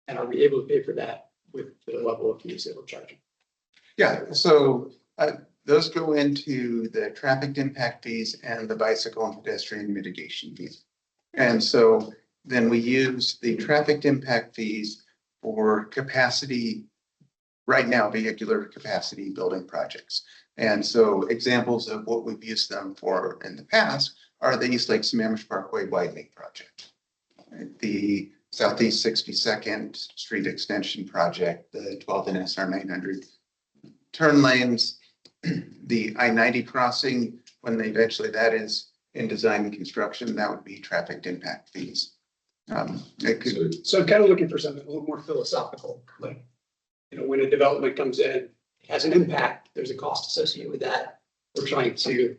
And are we able to pay for that with the level of fees that we're charging? Yeah, so those go into the traffic impact fees and the bicycle and pedestrian mitigation fees. And so then we use the traffic impact fees for capacity, right now, vehicular capacity building projects. And so examples of what we've used them for in the past are the East Lake Sammamish Parkway widening project, the Southeast 62nd Street Extension project, the 12th and SR 900 turn lanes, the I-90 crossing, when eventually that is in design and construction, that would be traffic impact fees. It could, So I'm kind of looking for something a little more philosophical, like, when a development comes in, it has an impact, there's a cost associated with that. We're trying to,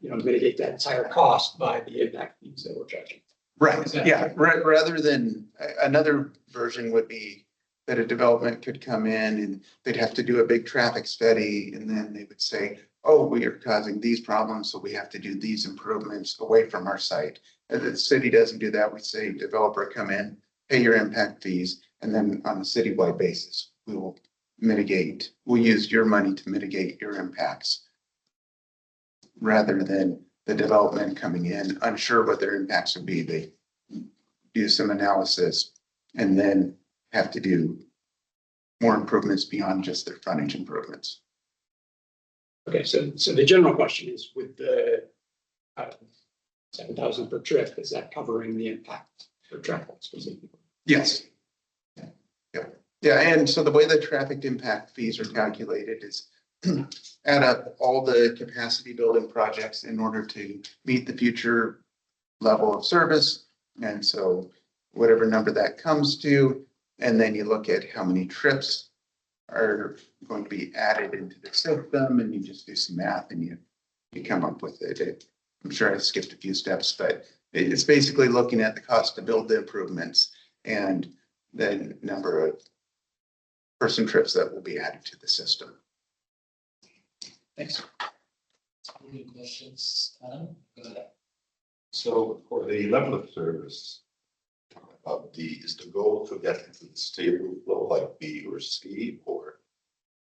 mitigate that entire cost by the impact fees that we're charging. right, yeah, rather than, another version would be that a development could come in and they'd have to do a big traffic study, and then they would say, oh, we are causing these problems, so we have to do these improvements away from our site. And the city doesn't do that. We say, developer, come in, pay your impact fees, and then on a citywide basis, we will mitigate, we'll use your money to mitigate your impacts. Rather than the development coming in, unsure what their impacts would be, they do some analysis and then have to do more improvements beyond just their frontage improvements. Okay, so the general question is, with the 7,000 per trip, is that covering the impact for traffic specifically? Yes. Yeah, and so the way the traffic impact fees are calculated is add up all the capacity building projects in order to meet the future level of service. And so whatever number that comes to, and then you look at how many trips are going to be added into the system, and you just do some math and you come up with it. I'm sure I skipped a few steps, but it's basically looking at the cost to build the improvements and the number of person trips that will be added to the system. Thanks. Any questions? Go ahead. So for the level of service, is the goal to get into the stable flow like B or C, or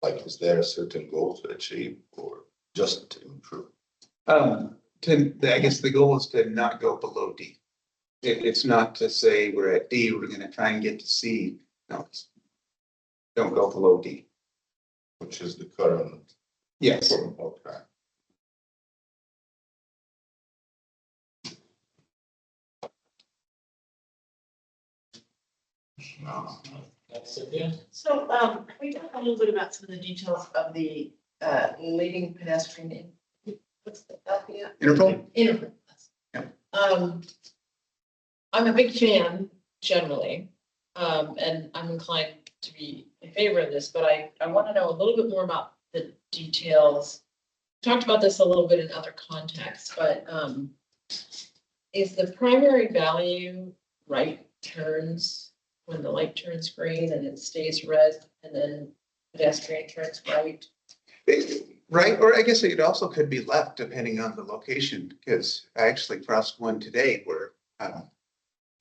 like is there a certain goal to achieve, or just to improve? I guess the goal is to not go below D. It's not to say we're at D, we're going to try and get to C. No, don't go below D. Which is the current. Yes. Okay. That's it, yeah. So, can we talk a little bit about some of the details of the leading pedestrian what's the LPI? Interval? Interval. Yeah. I'm a big fan generally, and I'm inclined to be in favor of this, but I want to know a little bit more about the details. Talked about this a little bit in other contexts, but is the primary value right turns when the light turns green and it stays red, and then pedestrian turns right? Right, or I guess it also could be left depending on the location, because I actually crossed one today where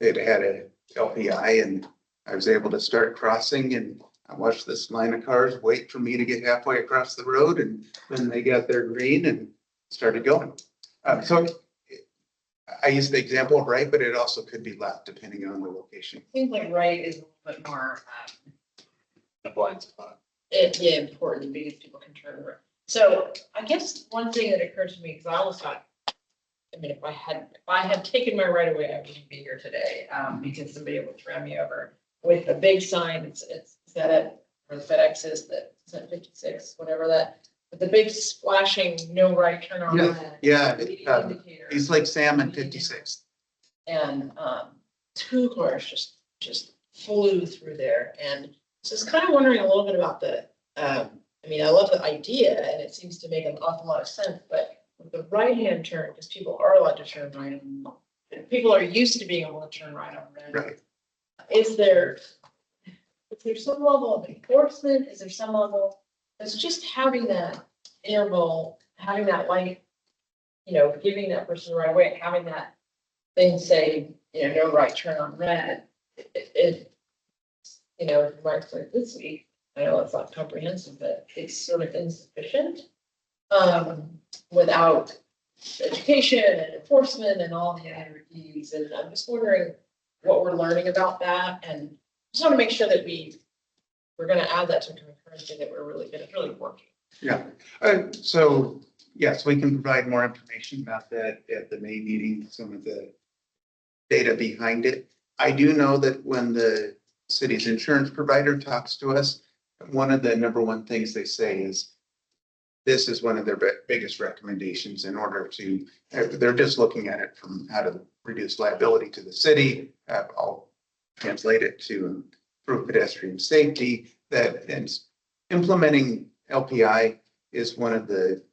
it had a LPI and I was able to start crossing, and I watched this line of cars wait for me to get halfway across the road, and then they got their green and started going. So I used the example of right, but it also could be left depending on the location. Seems like right is a little bit more The blind spot. important because people can turn right. So I guess one thing that occurred to me, because I always thought, I mean, if I had taken my right away, I wouldn't be here today, because somebody would ram me over with a big sign. It's that it, or the FedEx is that 56, whatever that, with the big splashing no right turn on. Yeah, leading indicator. East Lake Sam and 56. And two cars just flew through there. And so I was kind of wondering a little bit about the, I mean, I love the idea and it seems to make an awful lot of sense, but with the right-hand turn, because people are allowed to turn right, and people are used to being able to turn right on red. Right. Is there some level of enforcement? Is there some level, it's just having that interval, having that light, giving that person the right away, having that things say, no right turn on red, remarks like this week, I know it's not comprehensive, but it's sort of insufficient. Without education and enforcement and all the other needs, and I'm just wondering what we're learning about that, and just want to make sure that we're gonna add that to concurrency, that it's really working. Yeah, so yes, we can provide more information about that at the May meeting, some of the data behind it. I do know that when the city's insurance provider talks to us, one of the number one things they say is this is one of their biggest recommendations in order to, they're just looking at it from how to reduce liability to the city. I'll translate it to improve pedestrian safety, that and implementing LPI is one of the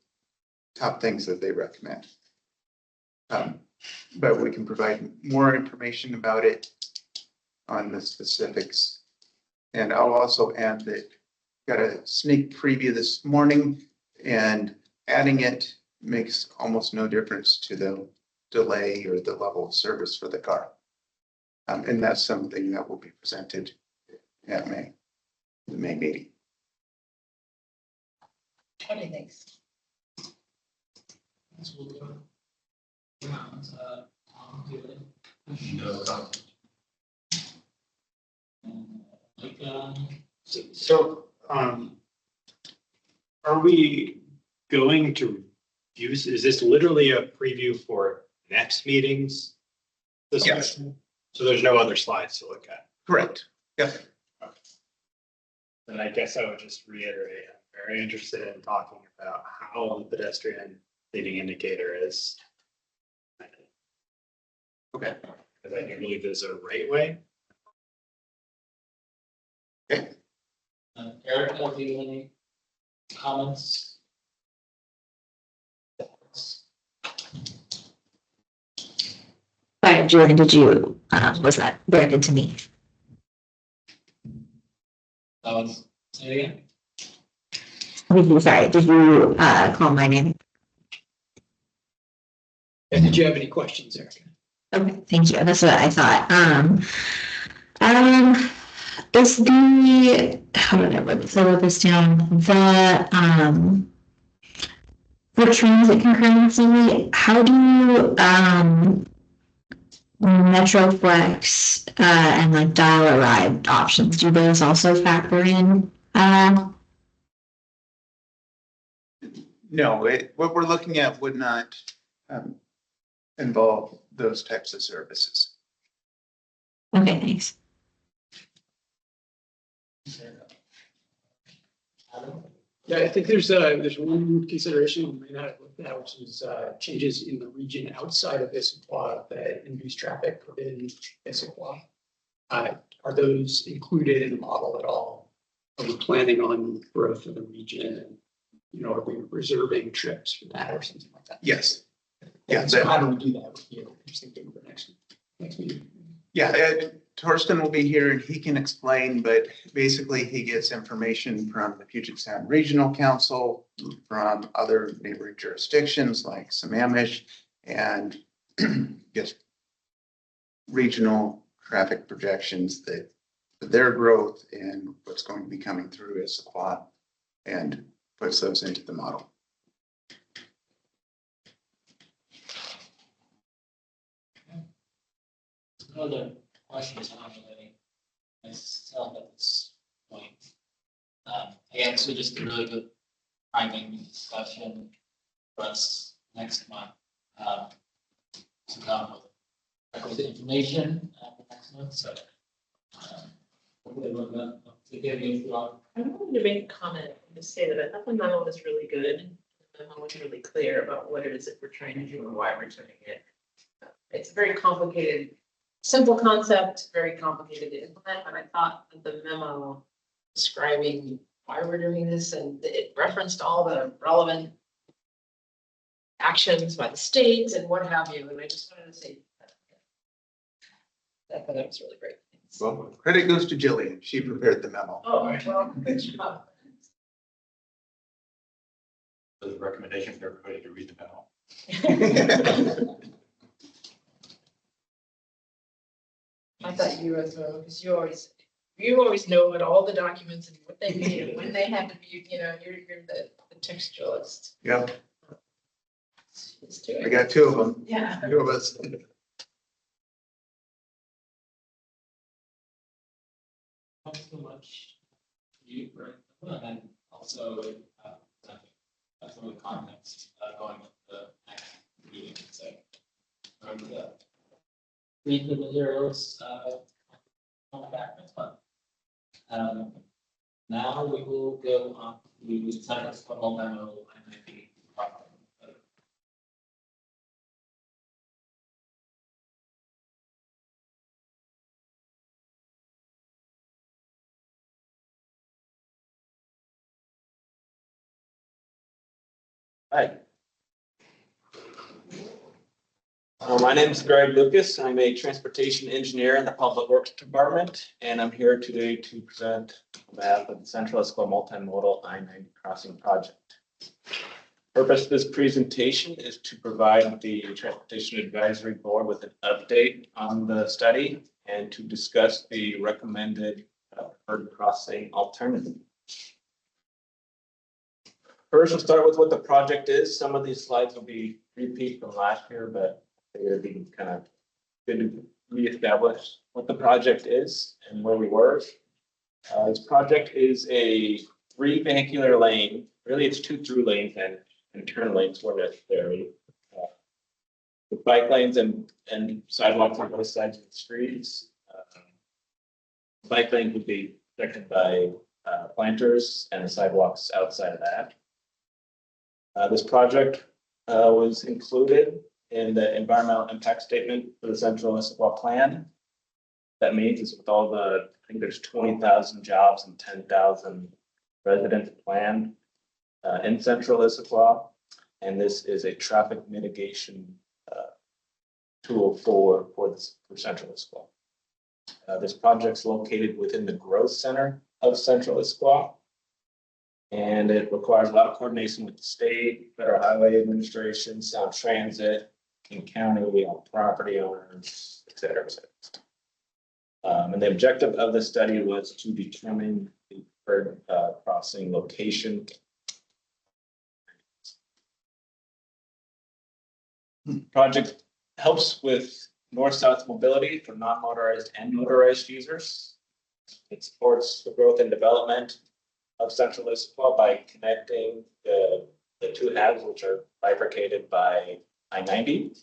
top things that they recommend. But we can provide more information about it on the specifics. And I'll also add that got a sneak preview this morning, and adding it makes almost no difference to the delay or the level of service for the car. And that's something that will be presented at the May meeting. What do you think? No comment. So, are we going to use, is this literally a preview for next meetings? Yes. So there's no other slides to look at? Correct. Yep. And I guess I would just reiterate, I'm very interested in talking about how the pedestrian leading indicator is. Okay. Because I do believe there's a right way. Okay. Eric, do you have any comments? Sorry, Julian, did you, was that directed to me? Say it again. Sorry, did you, call my name? And did you have any questions, Erica? Okay, thank you. That's what I thought. Is how did I write this down? For transit concurrency, how do you, Metroflex, and like dial a ride options, do those also factor in? No, what we're looking at would not involve those types of services. Okay, thanks. Yeah, I think there's one consideration we may not have looked at, which is changes in the region outside of Issaquah that induce traffic within Issaquah. Are those included in the model at all? Are we planning on growth of the region? And, are we reserving trips for that or something like that? Yes. Yeah. So how do we do that? Would be interesting for next meeting. Yeah, Torsten will be here and he can explain, but basically he gets information from the Puget Sound Regional Council, from other neighboring jurisdictions like Sammamish, and gets regional traffic projections that their growth and what's going to be coming through Issaquah, and puts those into the model. Other questions on any myself at this point? Again, so just a really good timing discussion for us next month. To come with requisite information next month, so. To give you I wanted to make a comment and just say that I thought the memo was really good. The memo was really clear about what it is that we're trying to do and why we're doing it. It's a very complicated, simple concept, very complicated to implement, but I thought that the memo describing why we're doing this, and it referenced all the relevant actions by the state and what have you, and I just wanted to say that thought that was really great. Thanks. Well, credit goes to Jillian. She prepared the memo. Oh, well, good job. There's a recommendation for everybody to read the memo. to you as well, because you always know what all the documents and what they mean and when they have to be, you're the textualist. Yep, Let's do I it. got two of them. Yeah. Two of us. Thanks so much. You, right, and then also, some of the comments, going with the next meeting, so. Remember the read the materials, on the back, that's fun. Now we will go on to sign for multimodal and maybe. Hi. My name is Greg Lucas. I'm a transportation engineer in the Public Works Department, and I'm here today to present on behalf of the Central Issaquah Multimodal I-90 Crossing Project. Purpose of this presentation is to provide the Transportation Advisory Board with an update on the study and to discuss the recommended preferred crossing alternative. First, we'll start with what the project is. Some of these slides will be repeat from last year, but it'd be kind of good to reestablish what the project is and where we were. This project is a 3 vehicular lane. Really, it's 2 through lanes and turn lanes where necessary. With bike lanes and sidewalks on both sides of the streets. Bike lane would be protected by planters and the sidewalks outside of that. This project was included in the environmental impact statement for the Central Issaquah plan. That means is with all the, I think there's 20,000 jobs and 10,000 residents planned in Central Issaquah. And this is a traffic mitigation tool for Central Issaquah. This project's located within the growth center of Central Issaquah. And it requires a lot of coordination with the state, Federal Highway Administration, Sound Transit, King County, all property owners, et cetera, et cetera. And the objective of the study was to determine the preferred crossing location. Project helps with north-south mobility for non-motorized and motorized users. It supports the growth and development of Central Issaquah by connecting the 2 halves, which are bifurcated by I-90.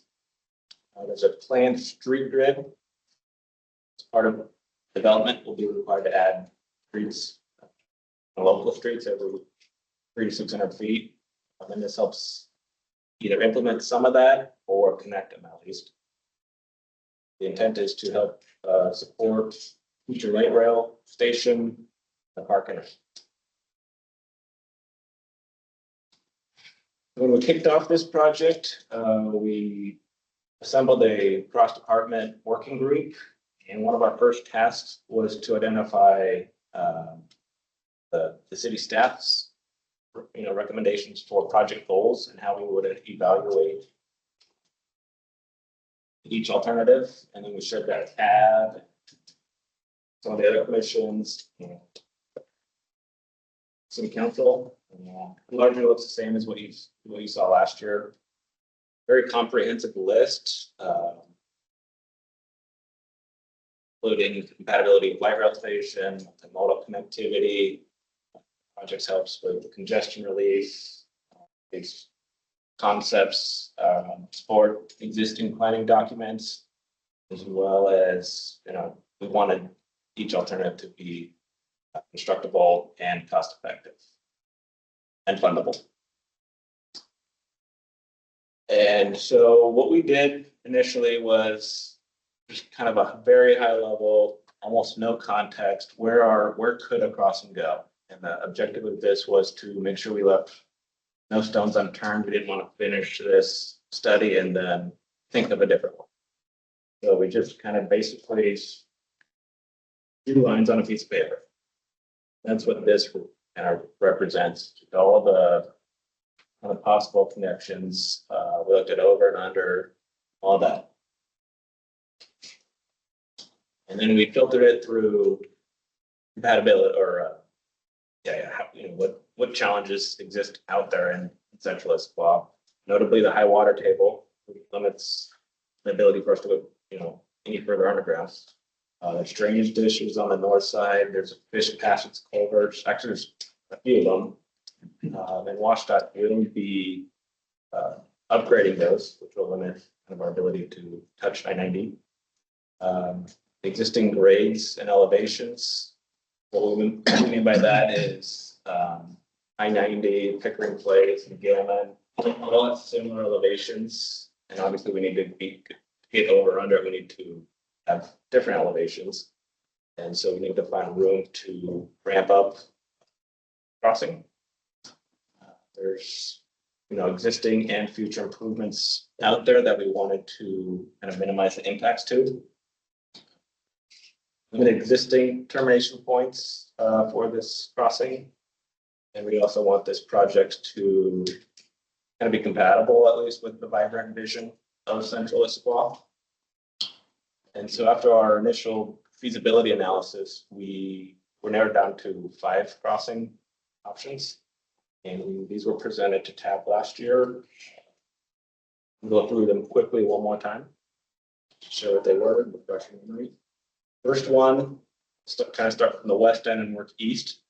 There's a planned street grid. As part of development, we'll be required to add streets, local streets every 300 to 600 feet. And this helps either implement some of that or connect them at least. The intent is to help support future light rail station, the parking. When we kicked off this project, we assembled a cross-department working group, and one of our first tasks was to identify the city staff's recommendations for project goals and how we would evaluate each alternative. And then we shared that tab, some of the other commissions, city council. Largely looks the same as what you saw last year. Very comprehensive list, including compatibility of light rail station, multimodal connectivity. Projects helps with congestion relief. These concepts support existing planning documents, as well as we wanted each alternative to be constructible and cost effective and fundable. And so what we did initially was just kind of a very high level, almost no context, where could a crossing go? And the objective of this was to make sure we left no stones unturned. We didn't want to finish this study and then think of a different one. So we just kind of basically 2 lines on a piece of paper. That's what this kind of represents. All the possible connections. We looked at over and under, all that. And then we filtered it through compatibility what challenges exist out there in central Issaquah. Notably, the high water table limits the ability for us to go, any further underground. There's drainage dishes on the north side. There's a fish passage culverts. Actually, there's a few of them. And WashDOT will be upgrading those, which will limit kind of our ability to touch I-90. Existing grades and elevations. What we mean by that is I-90, Pickering Place, and Gilman, all at similar elevations. And obviously, we need to get over or under. We need to have different elevations. And so we need to find room to ramp up crossing. There's, existing and future improvements out there that we wanted to kind of minimize the impacts to. Limit existing termination points for this crossing. And we also want this project to kind of be compatible, at least with the vibrant vision of central Issaquah. And so after our initial feasibility analysis, we were narrowed down to 5 crossing options. And these were presented to TAB last year. We'll go through them quickly one more time to show what they were and refresh your memory. First one, kind of start from the west end and work east,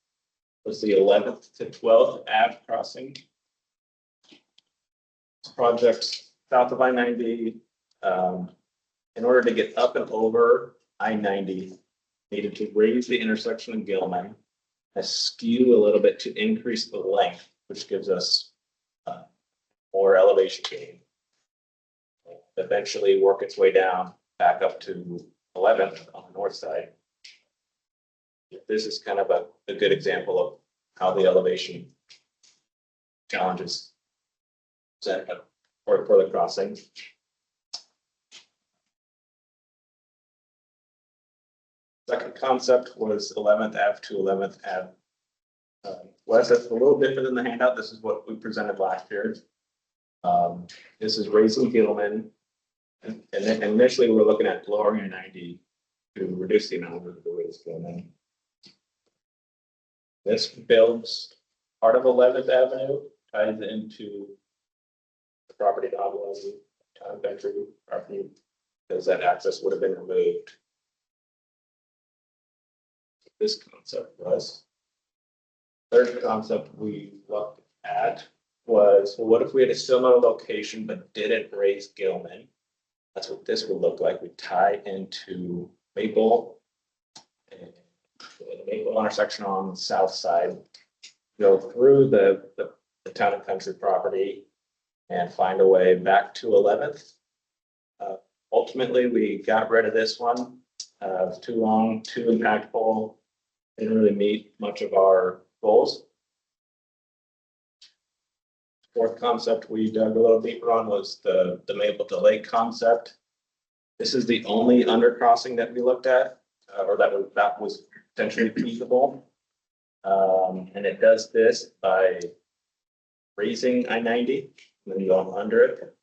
was the 11th to 12th Ave crossing. This project south of I-90, in order to get up and over I-90, needed to raise the intersection in Gilman, skew a little bit to increase the length, which gives us more elevation gain. Eventually work its way down back up to 11th on the north side. This is kind of a good example of how the elevation challenges present for the crossing. Second concept was 11th Ave to 11th Ave west. That's a little different than the handout. This is what we presented last year. This is raising Gilman. And then initially we're looking at lowering I-90 to reduce the amount of the raised Gilman. This builds part of 11th Avenue, ties into the property envelope, town country property, because that access would have been removed. This concept was. Third concept we looked at was, well, what if we had a similar location but didn't raise Gilman? That's what this would look like. We tie into Maple, and the Maple intersection on the south side, go through the town and country property and find a way back to 11th. Ultimately, we got rid of this one. It was too long, too impactful. Didn't really meet much of our goals. Fourth concept we dug a little deeper on was the Maple to Lake concept. This is the only undercrossing that we looked at, or that was potentially feasible. And it does this by raising I-90 and then going under it.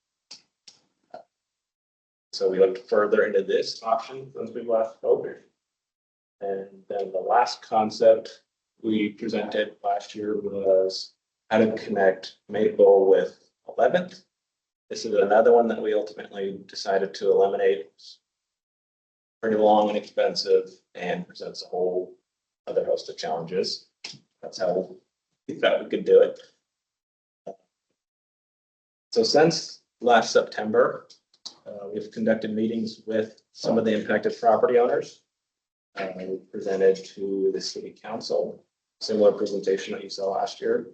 So we looked further into this option since we last spoke. And then the last concept we presented last year was how to connect Maple with 11th. This is another one that we ultimately decided to eliminate. It's pretty long and expensive and presents a whole other host of challenges. That's how we thought we could do it. So since last September, we've conducted meetings with some of the impacted property owners. We presented to the city council, similar presentation that you saw last year.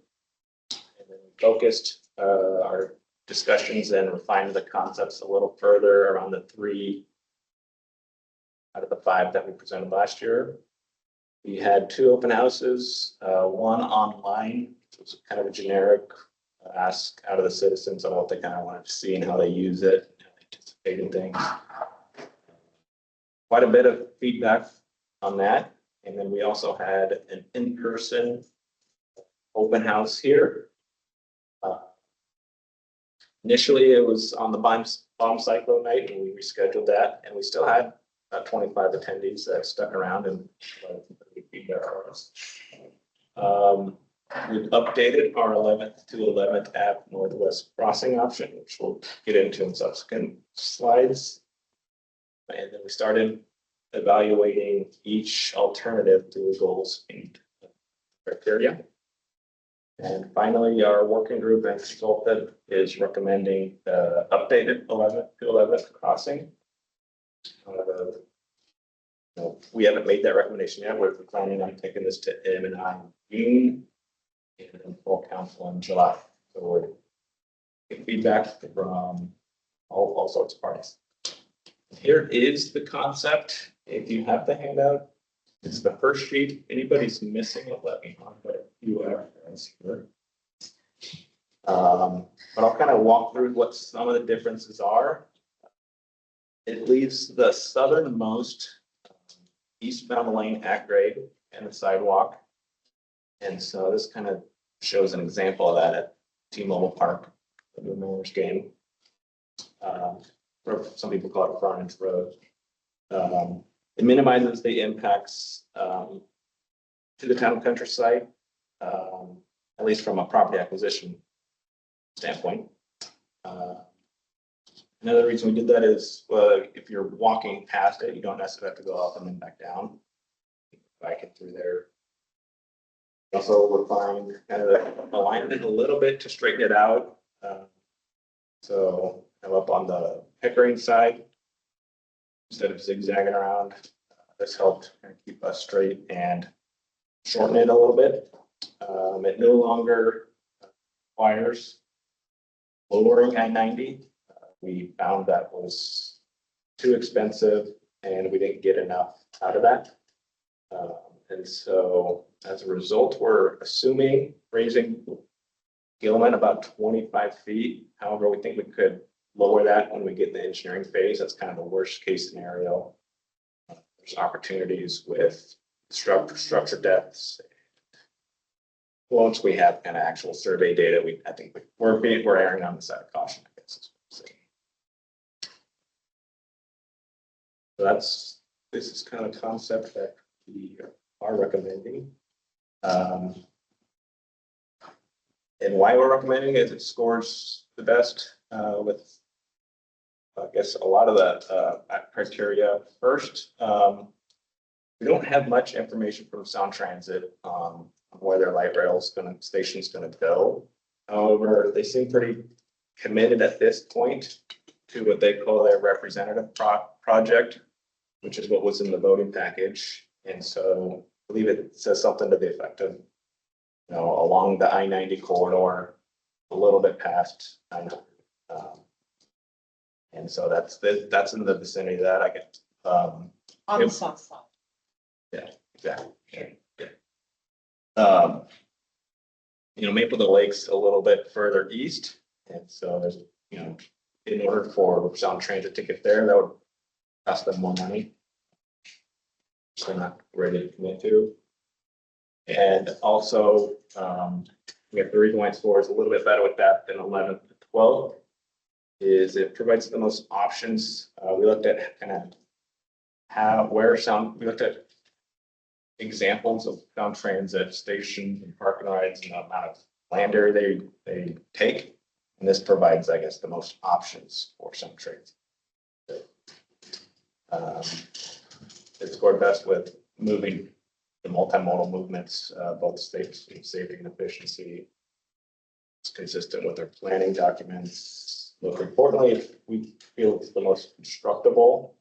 And then we focused our discussions and refined the concepts a little further around the 3 out of the 5 that we presented last year. We had 2 open houses, one online. It was kind of a generic ask out of the citizens on what they kind of wanted to see and how they use it, anticipating things. Quite a bit of feedback on that. And then we also had an in-person open house here. Initially, it was on the bomb cyclone night, and we rescheduled that. And we still had about 25 attendees that stuck around and repeat their hours. We've updated our 11th to 11th app Northwest crossing option, which we'll get into in subsequent slides. And then we started evaluating each alternative to the goals and criteria. And finally, our working group and consultant is recommending the updated 11th to 11th crossing. We haven't made that recommendation yet. We're planning on taking this to M&I in June and then full council in July. So we're getting feedback from all sorts of parties. Here is the concept. If you have the handout, it's the first sheet. Anybody's missing it, let me know, but you are. But I'll kind of walk through what some of the differences are. It leaves the southernmost eastbound lane at grade and the sidewalk. And so this kind of shows an example of that at T-Mobile Park, the Mariners game. Or some people call it frontage road. It minimizes the impacts to the town countryside, at least from a property acquisition standpoint. Another reason we did that is if you're walking past it, you don't necessarily have to go up and then back down. Bike it through there. Also refined kind of the alignment a little bit to straighten it out. So I'm up on the Pickering side instead of zigzagging around. This helped kind of keep us straight and shorten it a little bit. It no longer requires lowering I-90. We found that was too expensive and we didn't get enough out of that. And so as a result, we're assuming raising Gilman about 25 feet. However, we think we could lower that when we get in the engineering phase. That's kind of the worst case scenario. There's opportunities with structure depths. Once we have kind of actual survey data, I think we're erring on the side of caution, I guess. So this is kind of the concept that we are recommending. And why we're recommending it scores the best with, I guess, a lot of the criteria. First, we don't have much information from Sound Transit on where their light rail station's going to go. However, they seem pretty committed at this point to what they call their representative project, which is what was in the voting package. And so I believe it says something to the effect of, along the I-90 corridor, a little bit past 900. And so that's in the vicinity of that. I get. On the south side. Yeah, exactly. Yeah. Maple to Lake's a little bit further east. And so there's, in order for Sound Transit to get there, that would cost them more money. So they're not ready to commit to. And also, we have the reason why it scores a little bit better with that than 11 to 12 is it provides the most options. We looked at kind of we looked at examples of Sound Transit stations and parking rides and the amount of land area they take. And this provides, I guess, the most options for Sound Transit. It scored best with moving the multimodal movements, both safety and efficiency. It's consistent with our planning documents. Most importantly, we feel it's the most constructible.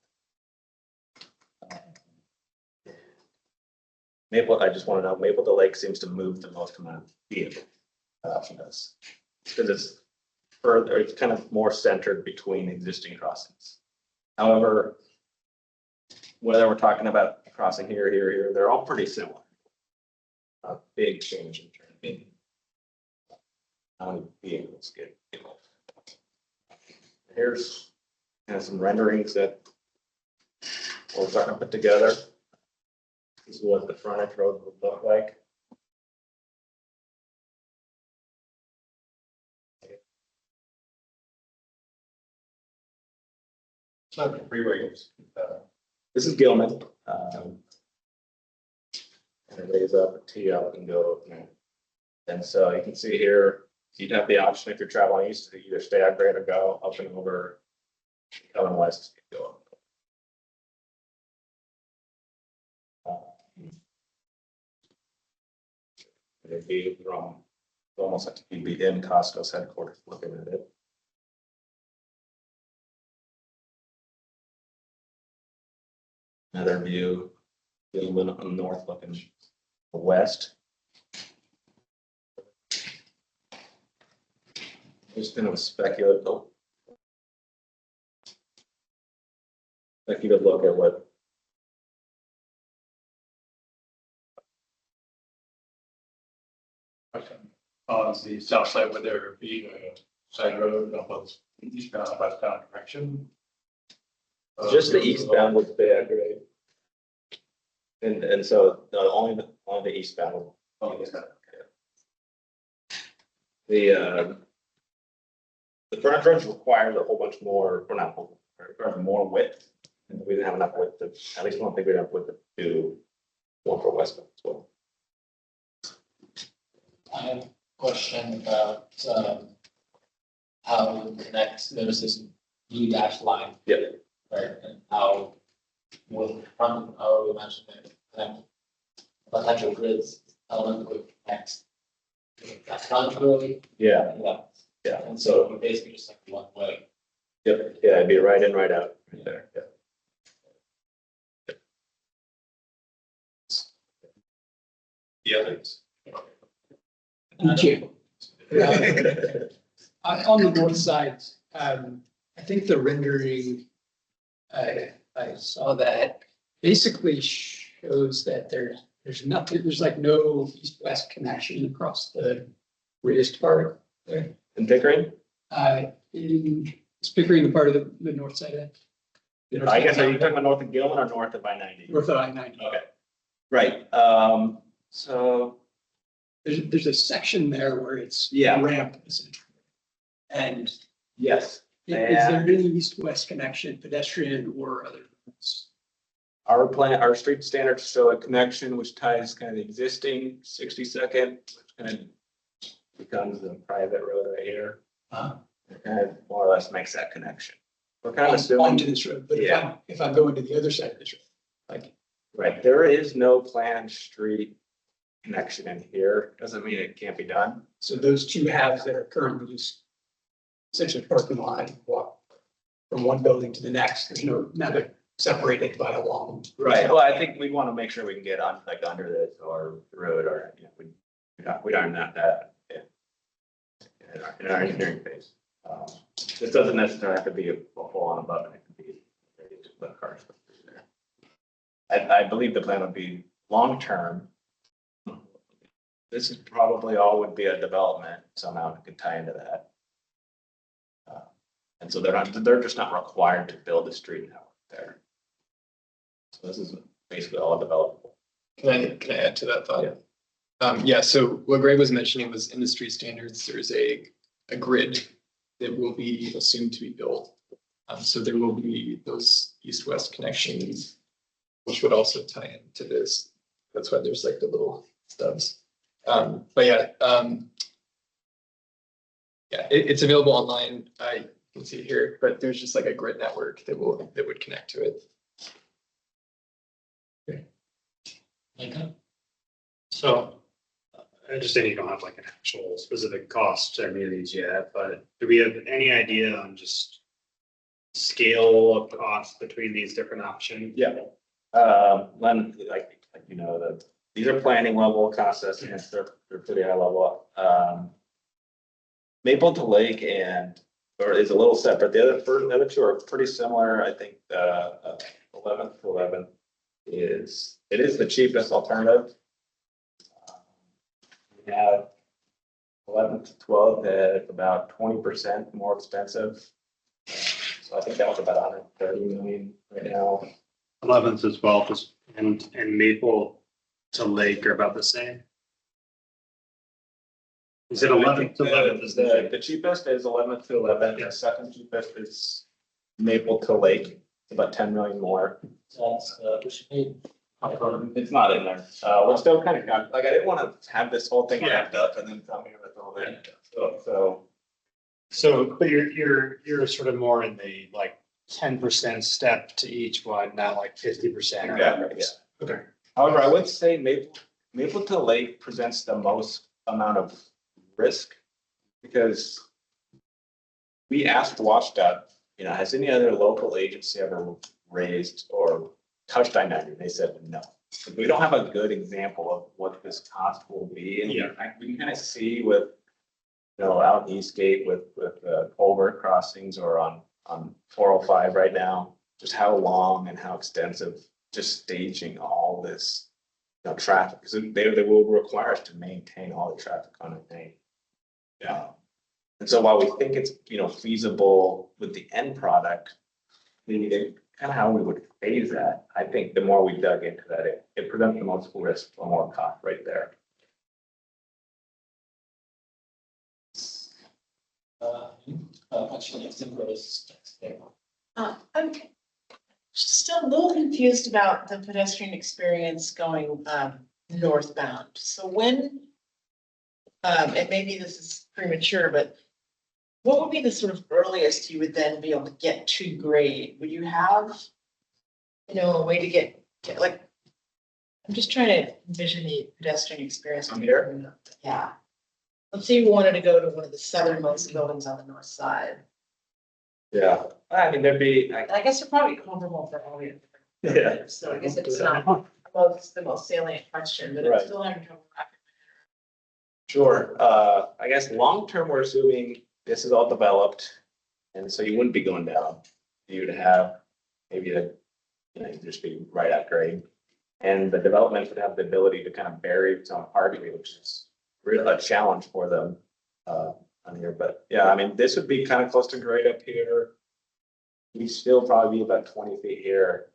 I just want to know, Maple to Lake seems to move the most amount of vehicle. That option does. Because it's kind of more centered between existing crossings. However, whether we're talking about a crossing here, they're all pretty similar. A big change in terms of how many vehicles get involved. Here's kind of some renderings that we're starting to put together. This is what the frontage road would look like. It's not the freeway, This is Gilman. And raise up, tee up and go. And so you can see here, you'd have the option if you're traveling east to either stay at grade or go up and over, coming west, go up. It'd be from, almost like you'd be in Costco's headquarters looking at it. Another view, Gilman on the north looking west. Just kind of a speculative look at what. Okay. On the south side, would there be a side road up on eastbound, westbound direction? Just the eastbound was bad, right? And so only the eastbound. Oh, okay. The front road requires a whole bunch more, or not, requires more width. And we didn't have enough width to, at least I don't think we have enough width to do one for westbound as well. I have a question about, how it connects, there's this blue dash line. Yep. Right, and how with front, how we mentioned it, connect potential grids, element would connect. That's not really, Yeah, yeah, and so we're basically just like one way. yep, yeah, it'd be right in, right out, right there, yeah. The others. On the north side, I think the rendering, I saw that basically shows that there's nothing, there's like no east-west connection across the raised part there. In Pickering? It's Pickering, the part of the north side. I guess, are you talking about north of Gilman or north of I-90? North of I-90. Okay, right, so. There's a section there where it's Yeah. ramp, essentially. And Yes. is there any east-west connection, pedestrian or other? Our street standards show a connection which ties kind of the existing 62nd, which kind of becomes the private road right here. It kind of more or less makes that connection. We're kind of assuming. Onto this road, but if I'm going to the other side of this road, like. Right, there is no planned street connection in here, doesn't mean it can't be done. So those two halves that are currently just essentially parking lot, walk from one building to the next, there's not separated by a long. Right, well, I think we want to make sure we can get on, like, under this or the road, or, you know, we aren't that in our engineering phase. This doesn't necessarily have to be a full on above, it can be let cars go through there. I believe the plan would be long-term. This is probably all would be a development somehow that could tie into that. And so they're just not required to build a street network there. So this is basically all developable. Can I add to that thought? Yeah, so what Greg was mentioning was in the street standards, there's a grid that will be assumed to be built. So there will be those east-west connections, which would also tie into this. That's why there's like the little stubs. But yeah, it's available online. You can see it here, but there's just like a grid network that would connect to it. Okay. So I understand you don't have like an actual specific cost to any of these yet, but do we have any idea on just scale of cost between these different options? Yeah. Len, like you know, these are planning level cost estimates. They're pretty high level. Maple to Lake is a little separate. The other two are pretty similar. I think 11th to 11th is the cheapest alternative. We have 11th to 12th at about 20% more expensive. So I think that was about 130 million right now. 11th to 12th and Maple to Lake are about the same. Is it 11th to 11th is The cheapest is 11th to 11th. The second cheapest is Maple to Lake. about 10 million more. So that's, we should pay. It's not in there. We're still kind of, like, I didn't want to have this whole thing wrapped up and then tell me with all that. So, but you're sort of more in the like 10% step to each one, not like 50%. or Exactly, whatever. Okay. However, I would say Maple to Lake presents the most amount of risk because we asked WashDOT, has any other local agency ever raised or touched I-90? They said no. We don't have a good example of what this cost will be. And we can kind of see with, out in Eastgate with culvert crossings or on 405 right now, just how long and how extensive just staging all this, traffic, because they will require us to maintain all the traffic on a day. Yeah. And so while we think it's, feasible with the end product, kind of how we would phase that, I think the more we dug into that, it presents the most risk for more cost right there. Actually, it's in gross. I'm still a little confused about the pedestrian experience going northbound. So when, and maybe this is premature, but what would be the sort of earliest you would then be able to get to grade? Would you have, a way to get like, I'm just trying to envision the pedestrian experience. From here? Yeah. Let's say you wanted to go to one of the southernmost buildings on the north side. Yeah, I mean, there'd be, And I guess they're probably comparable for all the Yeah. other. So I guess it's not the most salient question, but Right. it's still having trouble. sure, I guess long-term, we're assuming this is all developed. And so you wouldn't be going down. You'd have maybe you'd just be right at grade. And the development would have the ability to kind of bury some parking, which is really a challenge for them on here. But yeah, I mean, this would be kind of close to grade up here. We'd still probably be about 20 feet here.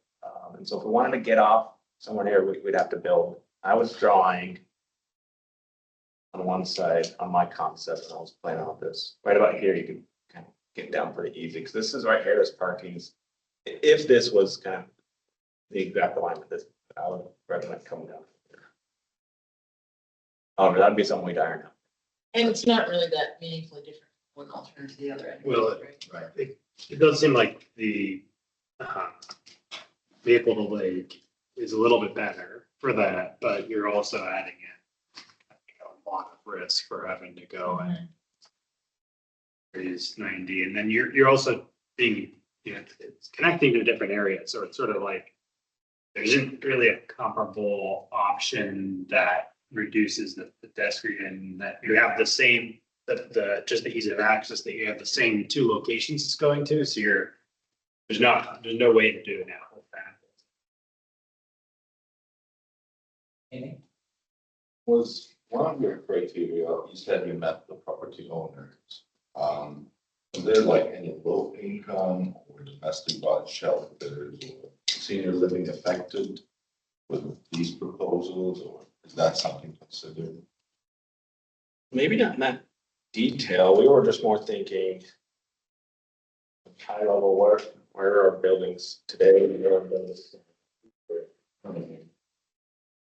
And so if we wanted to get off somewhere here, we'd have to build. I was drawing on one side on my concept and I was planning on this. Right about here, you can kind of get down pretty easy because this is right here, this parking's. If this was kind of the exact alignment, this, I would recommend coming down. That'd be something we'd iron out. And it's not really that meaningfully different one alternative to the other. Anyway, Well, right? It does seem like the Maple to Lake is a little bit better for that, but you're also adding in a lot of risk for having to go and raise 90, and then you're also being, it's connecting to different areas, so it's sort of like there isn't really a comparable option that reduces the pedestrian, that you have the same, just the ease of access, that you have the same two locations it's going to, so there's no way to do it now with that. Was one of your criteria, you said you met the property owners. Is there like any low income or domestic violence shelters or senior living affected with these proposals, or is that something considered? Maybe not in that detail. We were just more thinking high level where are our buildings today? Where are our buildings?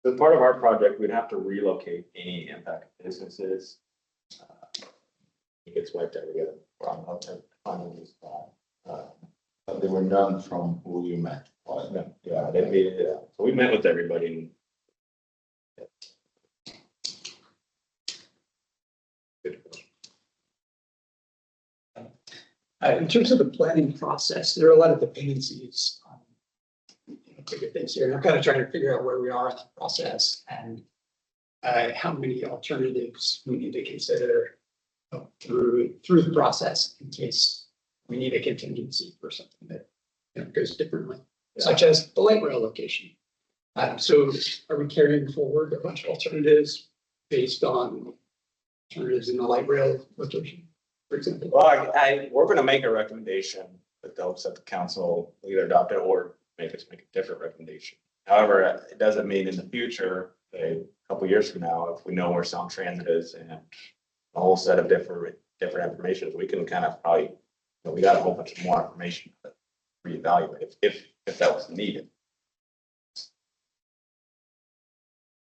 As part of our project, we'd have to relocate any impacted businesses. It gets wiped out again. We're on to finding this spot. But there were none from who you met. Right? No, yeah, they made it. So we met with everybody. In terms of the planning process, there are a lot of dependencies on bigger things here. And I'm kind of trying to figure out where we are in the process and how many alternatives we need to consider through the process in case we need a contingency for something that goes differently, such as the light rail location. So are we carrying forward a bunch of alternatives based on alternatives in the light rail location, for example? Well, we're going to make a recommendation with the hopes that the council will either adopt it or make us make a different recommendation. However, it doesn't mean in the future, a couple of years from now, if we know where Sound Transit is and a whole set of different information, we can kind of probably, we got a whole bunch of more information for you reevaluate if that was needed.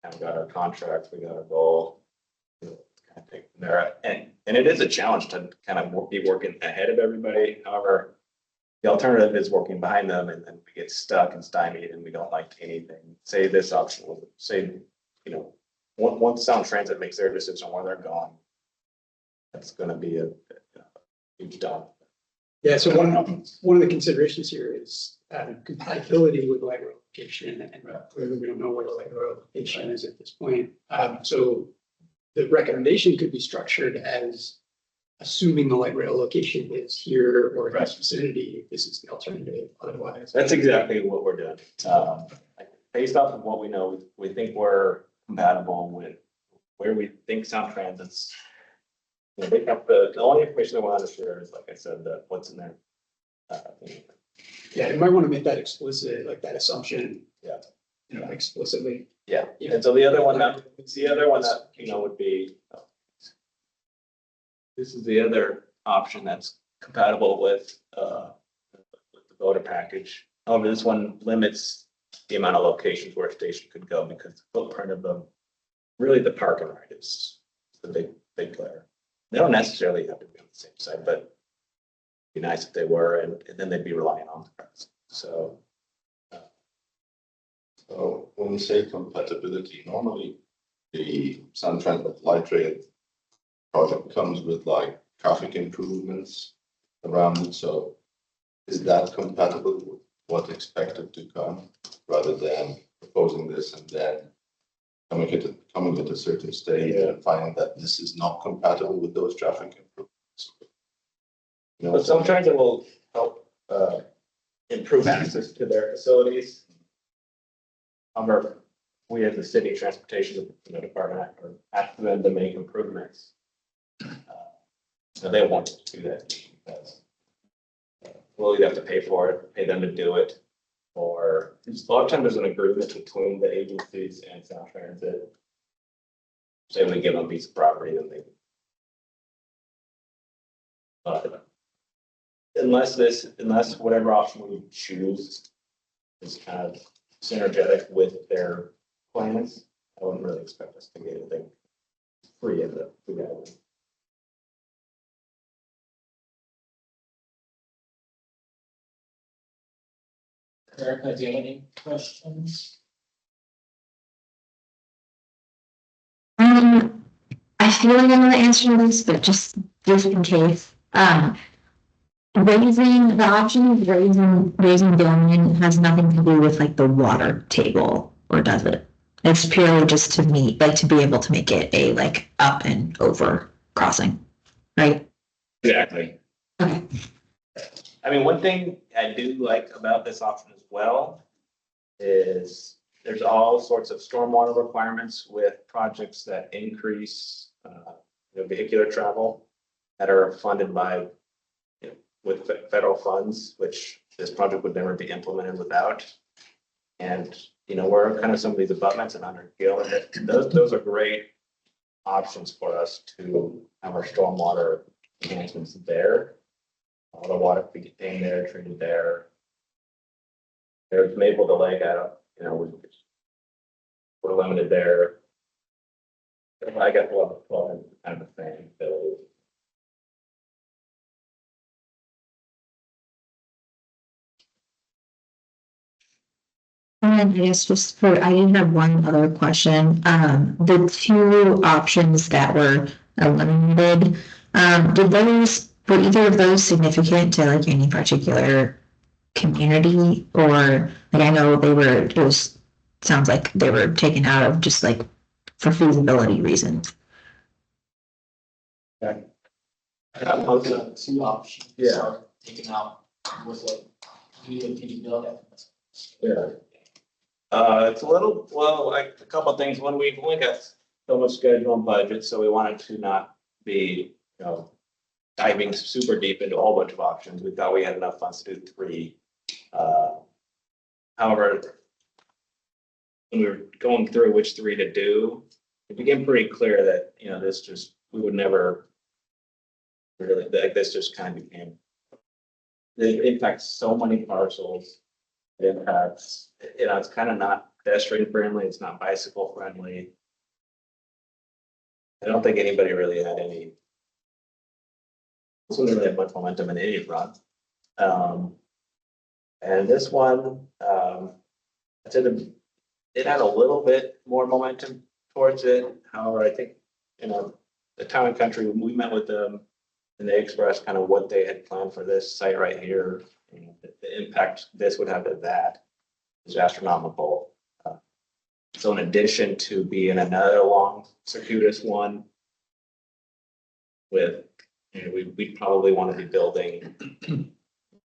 And we got our contract, we got our goal. Kind of take from there, and it is a challenge to kind of be working ahead of everybody. However, the alternative is working behind them, and then we get stuck and stymied, and we don't like anything. Say this option, say, you know, once Sound Transit makes their decision where they're going, that's going to be a huge dump. Yeah, so one of the considerations here is compatibility with light rail location, and clearly we don't know where the light rail location is at this point. So the recommendation could be structured as assuming the light rail location is here or in this vicinity, this is the alternative otherwise. That's exactly what we're doing. Based off of what we know, we think we're compatible with where we think Sound Transit's. You know, they have the only information they want to share is, like I said, what's in there. Yeah, you might want to make that explicit, like that assumption. Yeah. You know, explicitly. Yeah, and so the other one that you know would be. This is the other option that's compatible with the voter package. However, this one limits the amount of locations where a station could go because the footprint of them, really the park and ride is the big player. They don't necessarily have to be on the same side, but it'd be nice if they were, and then they'd be relying on the cars. So when we say compatibility, normally the Sound Transit light rail project comes with like traffic improvements around it. So is that compatible with what's expected to come rather than proposing this and then coming at a certain stage and finding that this is not compatible with those traffic improvements? You know, but Sound Transit will help improve access to their facilities. However, we as the city transportation department are asking them to make improvements. So they want to do that because we'll either have to pay for it, pay them to do it, or a lot of times there's an agreement between the agencies and Sound Transit. Say we give them a piece of property, then they. Unless whatever option we choose is kind of synergetic with their plans, I wouldn't really expect us to get anything free of it. Erica, do you have any questions? I feel like I know the answer to this, but just in case, raising, the option of raising billion has nothing to do with like the water table, or does it? It's purely just to meet, like to be able to make it a like up and over crossing, right? Exactly. Okay. I mean, one thing I do like about this option as well is there's all sorts of stormwater requirements with projects that increase vehicular travel that are funded by with federal funds, which this project would never be implemented without. And we're kind of some of these abutments and under Gill, and those are great options for us to have our stormwater enhancements there. All the water be contained there, treated there. There's Maple to Lake, we're limited there. I got a lot of fun, kind of a fan, Bill. And I guess I did have one other question. The two options that were eliminated, were either of those significant to like any particular community, or like I know sounds like they were taken out of just like for feasibility reasons. I got most of the two options. Yeah. Are taken out with like feasibility. Yeah. It's a little, well, like a couple of things. One, we've only got so much schedule and budget, so we wanted to not be, diving super deep into a whole bunch of options. We thought we had enough funds to do 3. However, when we were going through which 3 to do, it became pretty clear that, we would never really, like this just kind of became it impacts so many parcels. It impacts, it's kind of not pedestrian friendly, it's not bicycle friendly. I don't think anybody really had any. This one really had much momentum in any front. And this one, I said it had a little bit more momentum towards it. However, I think, the Town and Country, we met with them and they expressed kind of what they had planned for this site right here. The impact this would have to that is astronomical. So in addition to being another long circuitous one with, we'd probably want to be building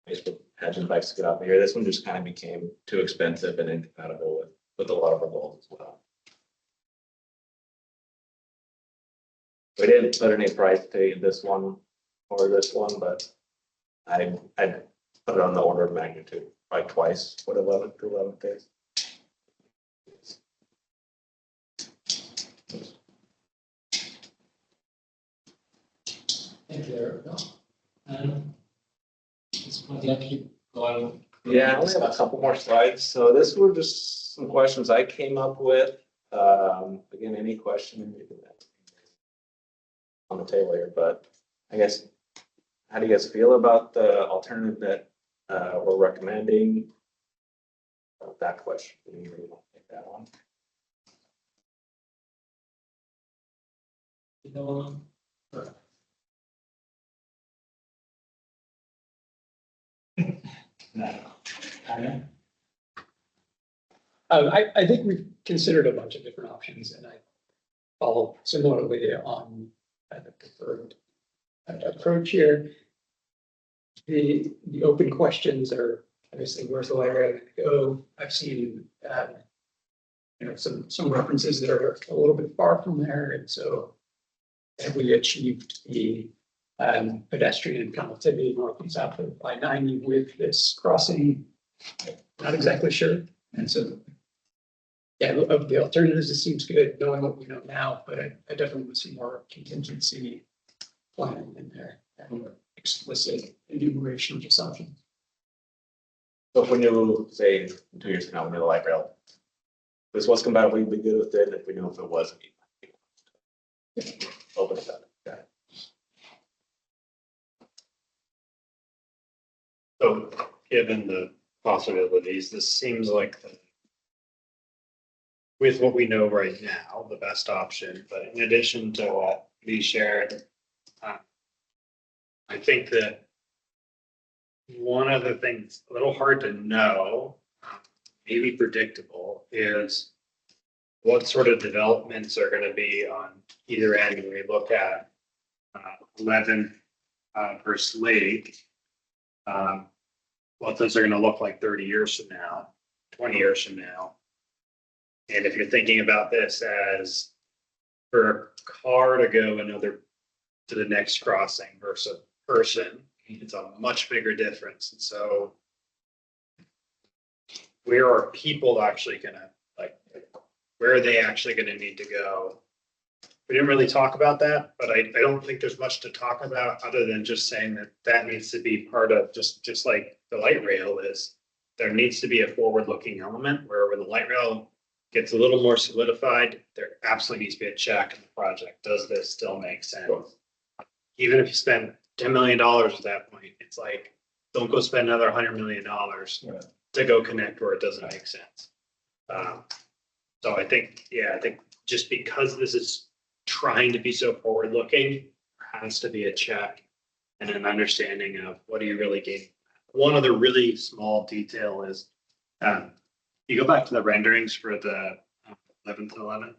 hedge and bikes to get out here. This one just kind of became too expensive and incompatible with a lot of our goals as well. We didn't put any price to this one or this one, but I put it on the order of magnitude, like twice what 11 days. Thank you, Eric. Yeah, keep going. Yeah, I only have a couple more slides. So this were just some questions I came up with. Again, any question on the table here, but I guess, how do you guys feel about the alternative that we're recommending? That question, do you really want to take that one? No. I think we've considered a bunch of different options and I follow similarly on the preferred approach here. The open questions are obviously where's the light rail gonna go? I've seen, some references that are a little bit far from there. And so have we achieved the pedestrian connectivity north and south of I-90 with this crossing? Not exactly sure. And so, yeah, of the alternatives, it seems good knowing what we know now, but I definitely would see more contingency planning in there and explicit enumeration of assumptions. So if we knew, say, 2 years from now, we knew the light rail, this was compatible, we'd be good with it. If we knew if it wasn't, open it up. Got it. So given the possibilities, this seems like with what we know right now, the best option. But in addition to what we shared, I think that one of the things a little hard to know, maybe predictable, is what sort of developments are going to be on either end when we look at 11 versus Lake. What those are going to look like 30 years from now, 20 years from now. And if you're thinking about this as for a car to go to the next crossing versus a person, it's a much bigger difference. And so where are people actually gonna, where are they actually gonna need to go? We didn't really talk about that, but I don't think there's much to talk about other than just saying that needs to be part of just like the light rail is. There needs to be a forward-looking element where when the light rail gets a little more solidified, there absolutely needs to be a check in the project. Does this still make sense? Sure. Even if you spend $10 million at that point, it's like, don't go spend another $100 million to go connect where it doesn't make sense. So I think just because this is trying to be so forward-looking, there has to be a check and an understanding of what are you really getting. One other really small detail is, you go back to the renderings for the 11th 11.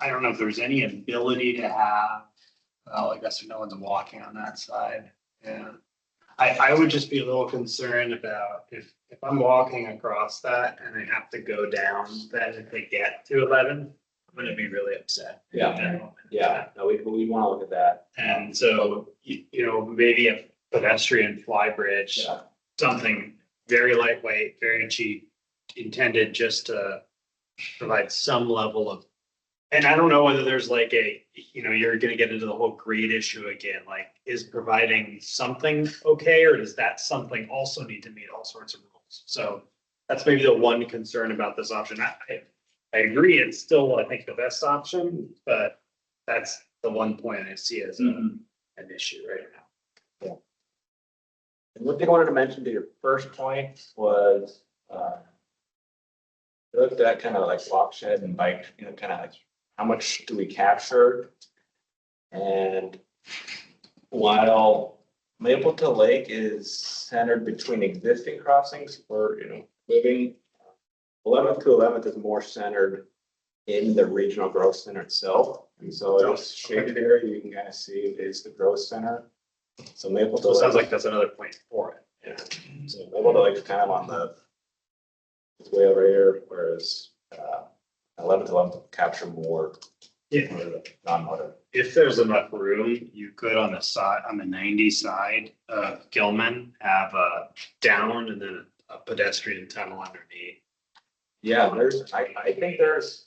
I don't know if there's any ability to have, well, I guess no one's walking on that side. Yeah. I would just be a little concerned about if I'm walking across that and I have to go down then to get to 11, I'm gonna be really upset. Yeah, no, we want to look at that. And so, maybe a pedestrian flybridge, something very lightweight, very cheap, intended just to provide some level of And I don't know whether there's like you're gonna get into the whole grade issue again, like is providing something okay, or does that something also need to meet all sorts of rules? So that's maybe the one concern about this option. I agree, it's still, I think, the best option, but that's the one point I see as an issue right now. And one thing I wanted to mention to your first point was, looked at kind of like walk shed and bike, kind of like how much do we capture? And while Maple to Lake is centered between existing crossings for, moving, 11th to 11th is more centered in the regional growth center itself. And so it's shaded area, you can kind of see is the growth center. So Maple to So it sounds Lake, like that's another point for it. yeah. So Maple to Lake is kind of on the, it's way over here, whereas 11th to 11th will capture more. Yeah. Non-motor. If there's enough room, you could on the side, on the 90 side of Gilman, have a down and then a pedestrian tunnel underneath. Yeah, I think there's,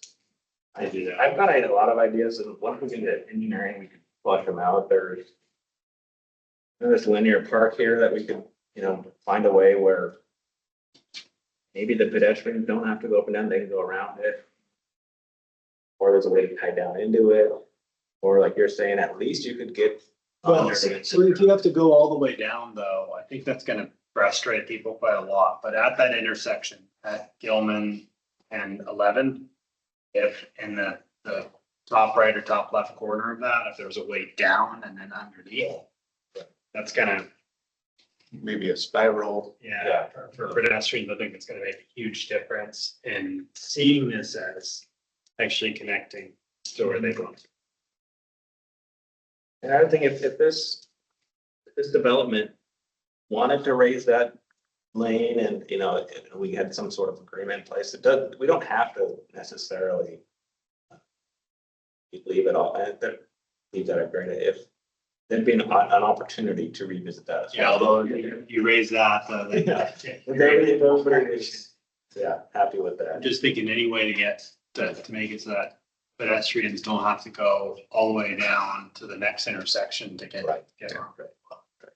I've got a lot of ideas, and once we get to engineering, we could flush them out. There's this linear park here that we could, find a way where maybe the pedestrians don't have to go up and down, they can go around it. Or there's a way to tie down into it, or like you're saying, at least you could get. Well, so if you have to go all the way down though, I think that's gonna frustrate people quite a lot, but at that intersection at Gilman and 11, if in the top right or top left corner of that, if there was a way down and then underneath, that's gonna. Maybe a spiral. Yeah, for pedestrians, I think it's gonna make a huge difference in seeing this as actually connecting to where they want. And I think if this development wanted to raise that lane and, we had some sort of agreement in place, we don't have to necessarily leave it all, leave that agreement if there'd be an opportunity to revisit that. Yeah, although you raise that, Yeah, happy with I'm that. just thinking any way to get to make it so that pedestrians don't have to go all the way down to the next intersection to get around. I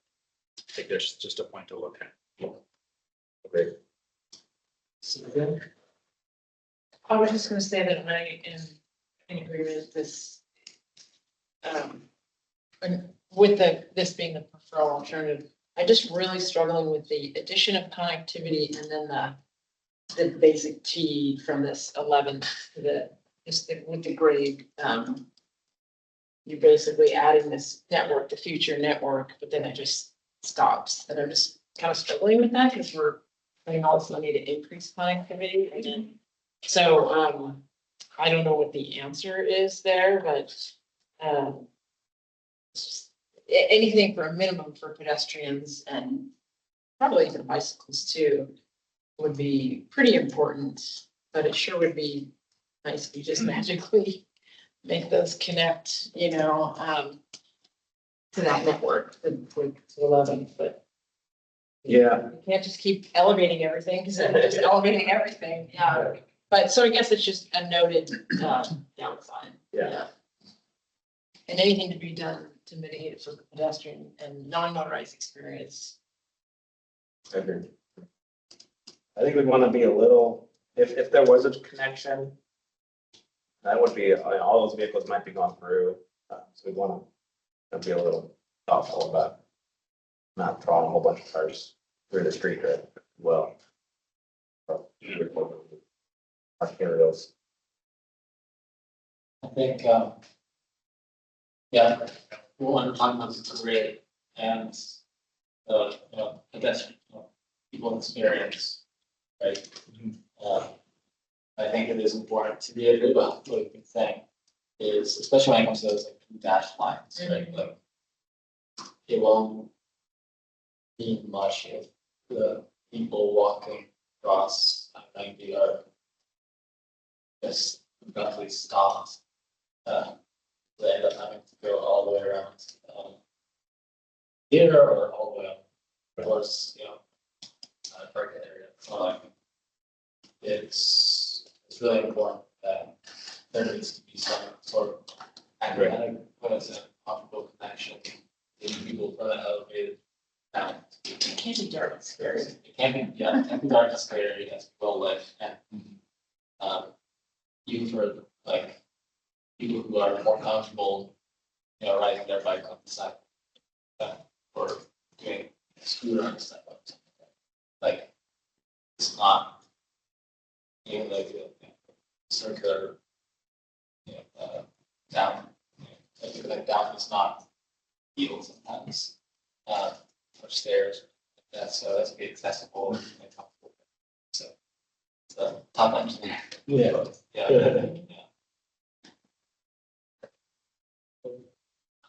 think there's just a point to look at. Great. I was just gonna say that I am in agreement with this. And with this being the preferred alternative, I'm just really struggling with the addition of connectivity and then the basic T from this 11th to with the grade. You're basically adding this network, the future network, but then it just stops. And I'm just kind of struggling with that because we're putting all this money to increase connectivity. And so I don't know what the answer is there, but it's just anything for a minimum for pedestrians and probably even bicycles too would be pretty important, but it sure would be nice if you just magically make those connect, to that network, to 11, but Yeah. you can't just keep elevating everything because then we're just elevating everything. Yeah. But so I guess it's just a noted downside. Yeah. And anything to be done to mitigate it for the pedestrian and non-motorized experience. I agree. I think we'd want to be a little, if there was a connection, that would be, all those vehicles might be going through. So we'd want to be a little thoughtful about not throwing a whole bunch of cars through the street as well. Arterials. I think, one is great and, pedestrian, people experience, right? I think it is important to be able to, what a good thing is, especially when it comes to those like dash lines, right? Like, it won't be much if the people walking across 90 are just abruptly stopped. They end up having to go all the way around here or all the way up towards, parking area. It's really important that there needs to be some sort of academic, what is it, optical connection, getting people from the elevated down. It can't be dark and scary. It can be, yeah, it can be dark and scary, it has to be well lit, and, even for, like, people who are more comfortable, you know, riding their bike on the side, or doing a scooter and stuff like, it's not, even like, circular, you know, down, you know, I think like down is not even sometimes, or stairs, that's be accessible and comfortable. So, top end. Yeah. Yeah.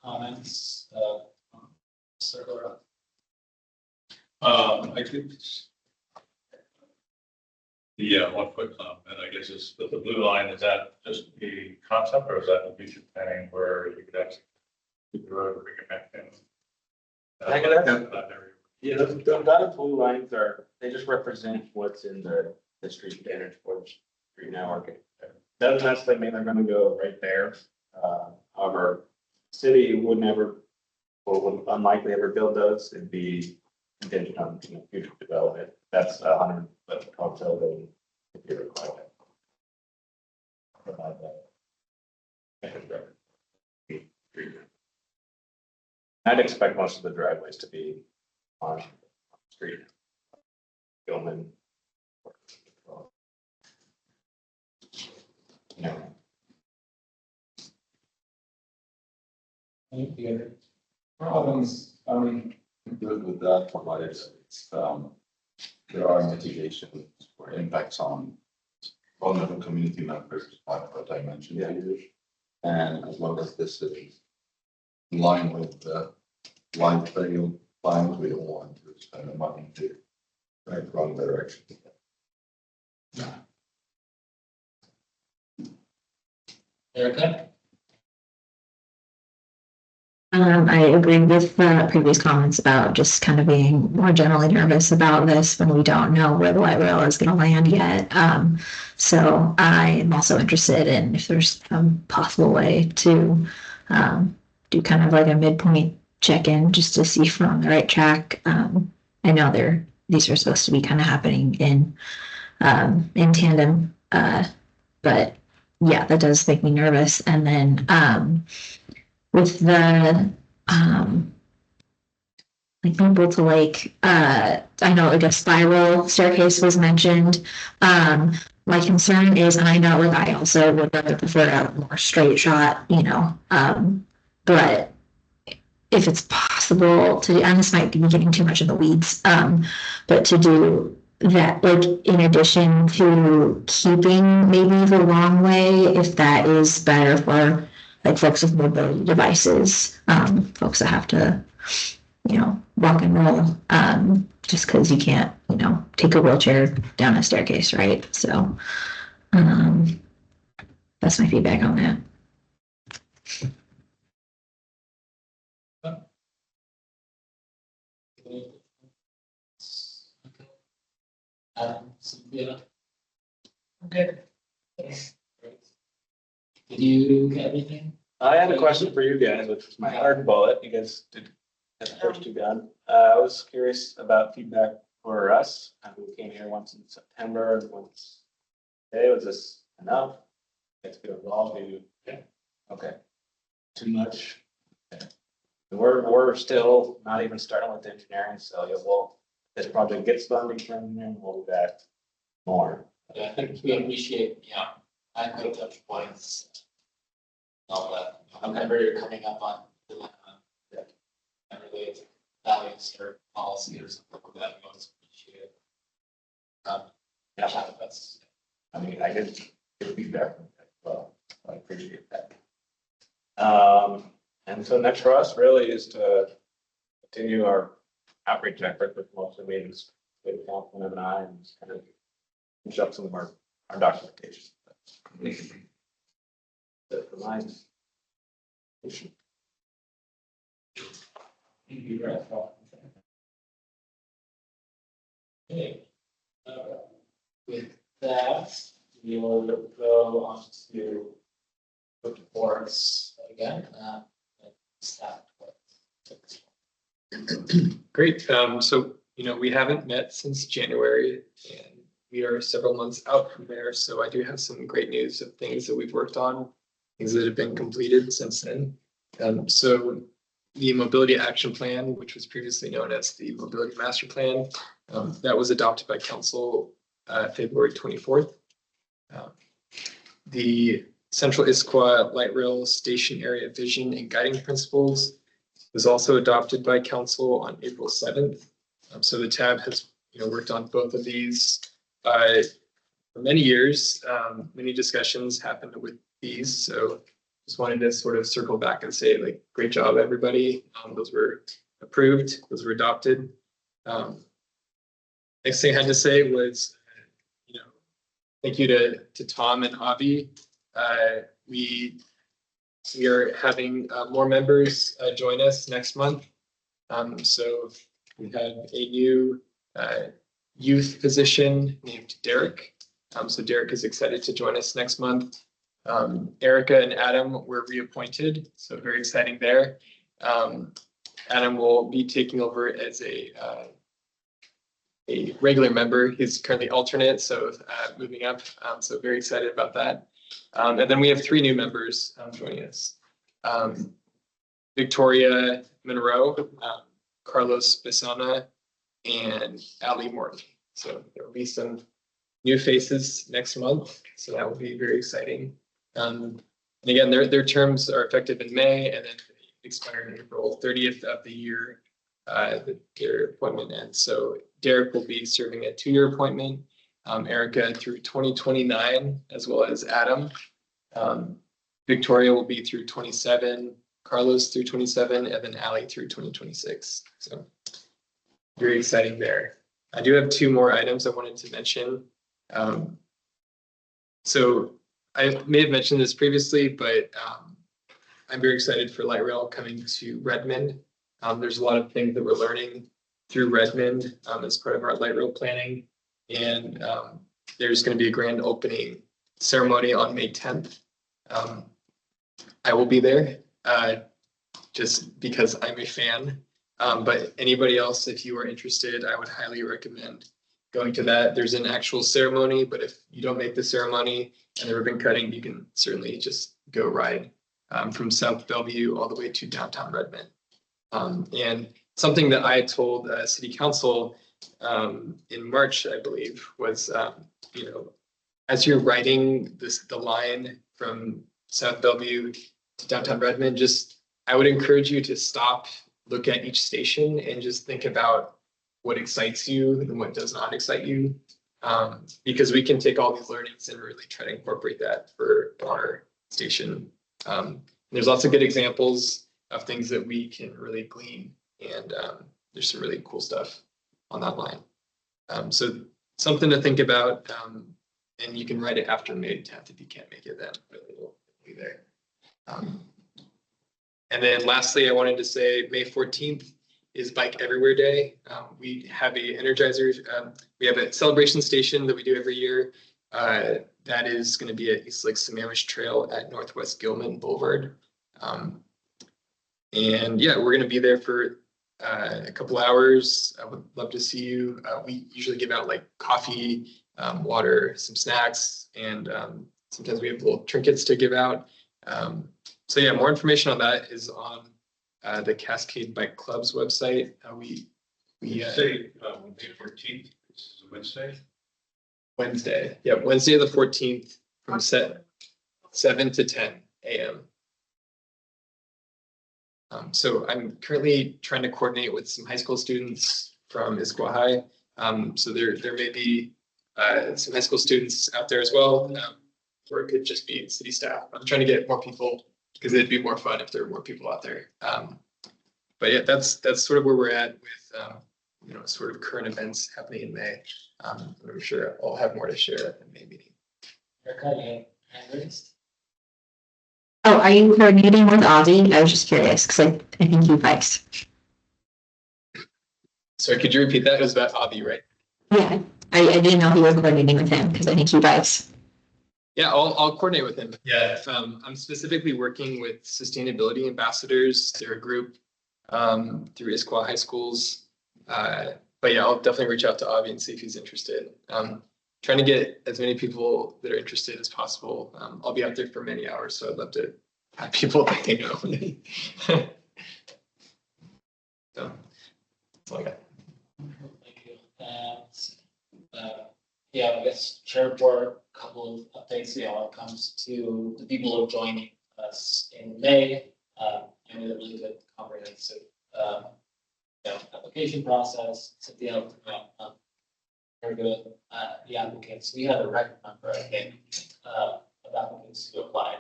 Comments, circle around. I think. Yeah, 1 foot comment, I guess is the blue line, is that just a concept or is that the future planning where you could actually do the road, bring it back in? I can add that. Yeah, those dotted blue lines they just represent what's in the street standards for the street network. Doesn't necessarily mean they're gonna go right there. However, city would never, or would unlikely ever build those. It'd be contingent on, future development. That's 100 foot tall building. If you require that. I'd expect most of the driveways to be on the street. Gilman. Problems, good with that, provided there are mitigations or impacts on vulnerable community members, like what I mentioned here. And as well as this is in line with the light rail plans, we don't want to spend the money to right wrong direction. Erica? I agree with the previous comments about just kind of being more generally nervous about this when we don't know where the light rail is going to land yet. So I am also interested in if there's a possible way to do kind of like a midpoint check-in just to see if we're on the right track. I know these are supposed to be kind of happening in tandem, but yeah, that does make me nervous. And then with the like Maple to Lake, I know like a spiral staircase was mentioned. My concern is, and I know like I also would rather prefer a more straight shot, but if it's possible to, and this might be getting too much in the weeds, but to do that, like in addition to keeping maybe the long way, if that is better for like folks with mobility devices, folks that have to, walk and roll, just because you can't, take a wheelchair down a staircase, right? So that's my feedback on that. Cynthia? Okay. Did you get everything? I had a question for you guys, which was my hard bullet. You guys did get the first two done. I was curious about feedback for us. We came here once in September, and once today. Was this enough? It's good involved. Yeah. Okay. Too much. Okay. We're still not even starting with engineering, so yeah, this project gets funding from engineering, we'll do that more. Yeah, I think we appreciate, adequate touch points. All that, whenever you're coming up on dilemma, and related to values or policy or something like that, we always appreciate it. Yeah, I mean, I did get feedback from that, well, I appreciate that. And so next for us really is to continue our outreach effort with mostly meetings with Councilman and I, and just kind of finish up some of our documentation. That reminds. Okay. With that, we will go on to looking for us again, staff. Great. So, we haven't met since January and we are several months out from there. So I do have some great news of things that we've worked on, things that have been completed since then. So the Mobility Action Plan, which was previously known as the Mobility Master Plan, that was adopted by Council February 24th. The Central Issaquah Light Rail Station Area Vision and Guiding Principles was also adopted by Council on April 7th. So the TAB has worked on both of these for many years. Many discussions happened with these. So just wanted to sort of circle back and say, like, great job, everybody. Those were approved, those were adopted. Next thing I had to say was, thank you to Tom and Avi. We are having more members join us next month. So we have a new youth position named Derek. So Derek is excited to join us next month. Erica and Adam were reappointed, so very exciting there. Adam will be taking over as a regular member. He's currently alternate, so moving up. So very excited about that. And then we have 3 new members joining us. Victoria Monroe, Carlos Besana, and Ali Morton. So there will be some new faces next month. So that will be very exciting. And again, their terms are effective in May and then expire in April 30th of the year. Their appointment ends. So Derek will be serving a 2-year appointment. Erica through 2029, as well as Adam. Victoria will be through 27, Carlos through 27, and then Ali through 2026. So very exciting there. I do have 2 more items I wanted to mention. So I may have mentioned this previously, but I'm very excited for light rail coming to Redmond. There's a lot of things that we're learning through Redmond as part of our light rail planning. And there's going to be a grand opening ceremony on May 10th. I will be there just because I'm a fan. But anybody else, if you are interested, I would highly recommend going to that. There's an actual ceremony, but if you don't make the ceremony and the ribbon cutting, you can certainly just go ride from South Bellevue all the way to downtown Redmond. And something that I told City Council in March, I believe, was, as you're riding the line from South Bellevue to downtown Redmond, I would encourage you to stop, look at each station and just think about what excites you and what does not excite you. Because we can take all these learnings and really try to incorporate that for our station. There's lots of good examples of things that we can really glean, and there's some really cool stuff on that line. So something to think about, and you can write it after May 10th if you can't make it then, but it'll be there. And then lastly, I wanted to say May 14th is Bike Everywhere Day. We have a Energizer, we have a celebration station that we do every year. That is going to be at East Lake Sammamish Trail at Northwest Gilman Boulevard. And yeah, we're going to be there for a couple hours. I would love to see you. We usually give out like coffee, water, some snacks, and sometimes we have little trinkets to give out. So yeah, more information on that is on the Cascade Bike Club's website. We say May 14th, this is a Wednesday. Wednesday, yeah, Wednesday the 14th from 7 to 10 a.m. So I'm currently trying to coordinate with some high school students from Issaquah High. So there may be some high school students out there as well, or it could just be city staff. I'm trying to get more people because it'd be more fun if there were more people out there. But yeah, that's sort of where we're at with sort of current events happening in May. I'm sure I'll have more to share at the May meeting. Hand raised. Oh, are you coordinating with Ozzy? I was just curious because I think you bikes. Sorry, could you repeat that? It was about Avi, right? Yeah, I didn't know if you were coordinating with him because I think he bikes. Yeah, I'll coordinate with him. Yeah. If, I'm specifically working with sustainability ambassadors. They're a group through Issaquah high schools. But yeah, I'll definitely reach out to Avi and see if he's interested. Trying to get as many people that are interested as possible. I'll be out there for many hours, so I'd love to have people that can go. So that's all I got. Thank you. Yeah, I guess chair board, a couple of updates, when it comes to the people who are joining us in May. And we had a really good comprehensive, application process, set the very good, the applicants. We had a record number, I think, of applicants who applied.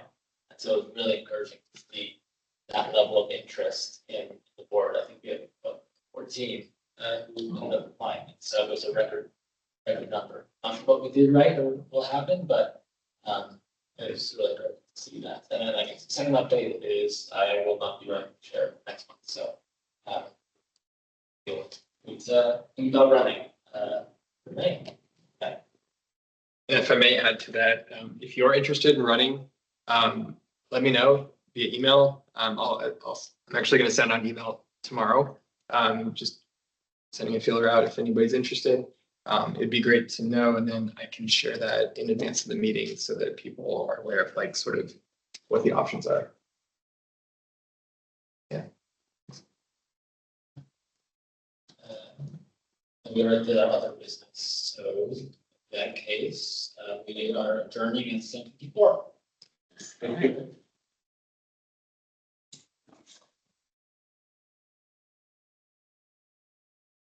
And so it's really encouraging to see that level of interest in the board. I think we have about 14 who ended up applying. So it was a record number. Not sure what we did right or what happened, but it was really great to see that. And then I guess the second update is I will not be running chair next month. So it's about running for me. And if I may add to that, if you're interested in running, let me know via email. I'm actually going to send out an email tomorrow. Just sending a feeler out if anybody's interested. It'd be great to know, and then I can share that in advance of the meeting so that people are aware of like sort of what the options are. Yeah. We are into that other business. So in that case, we are adjourning at 7:54.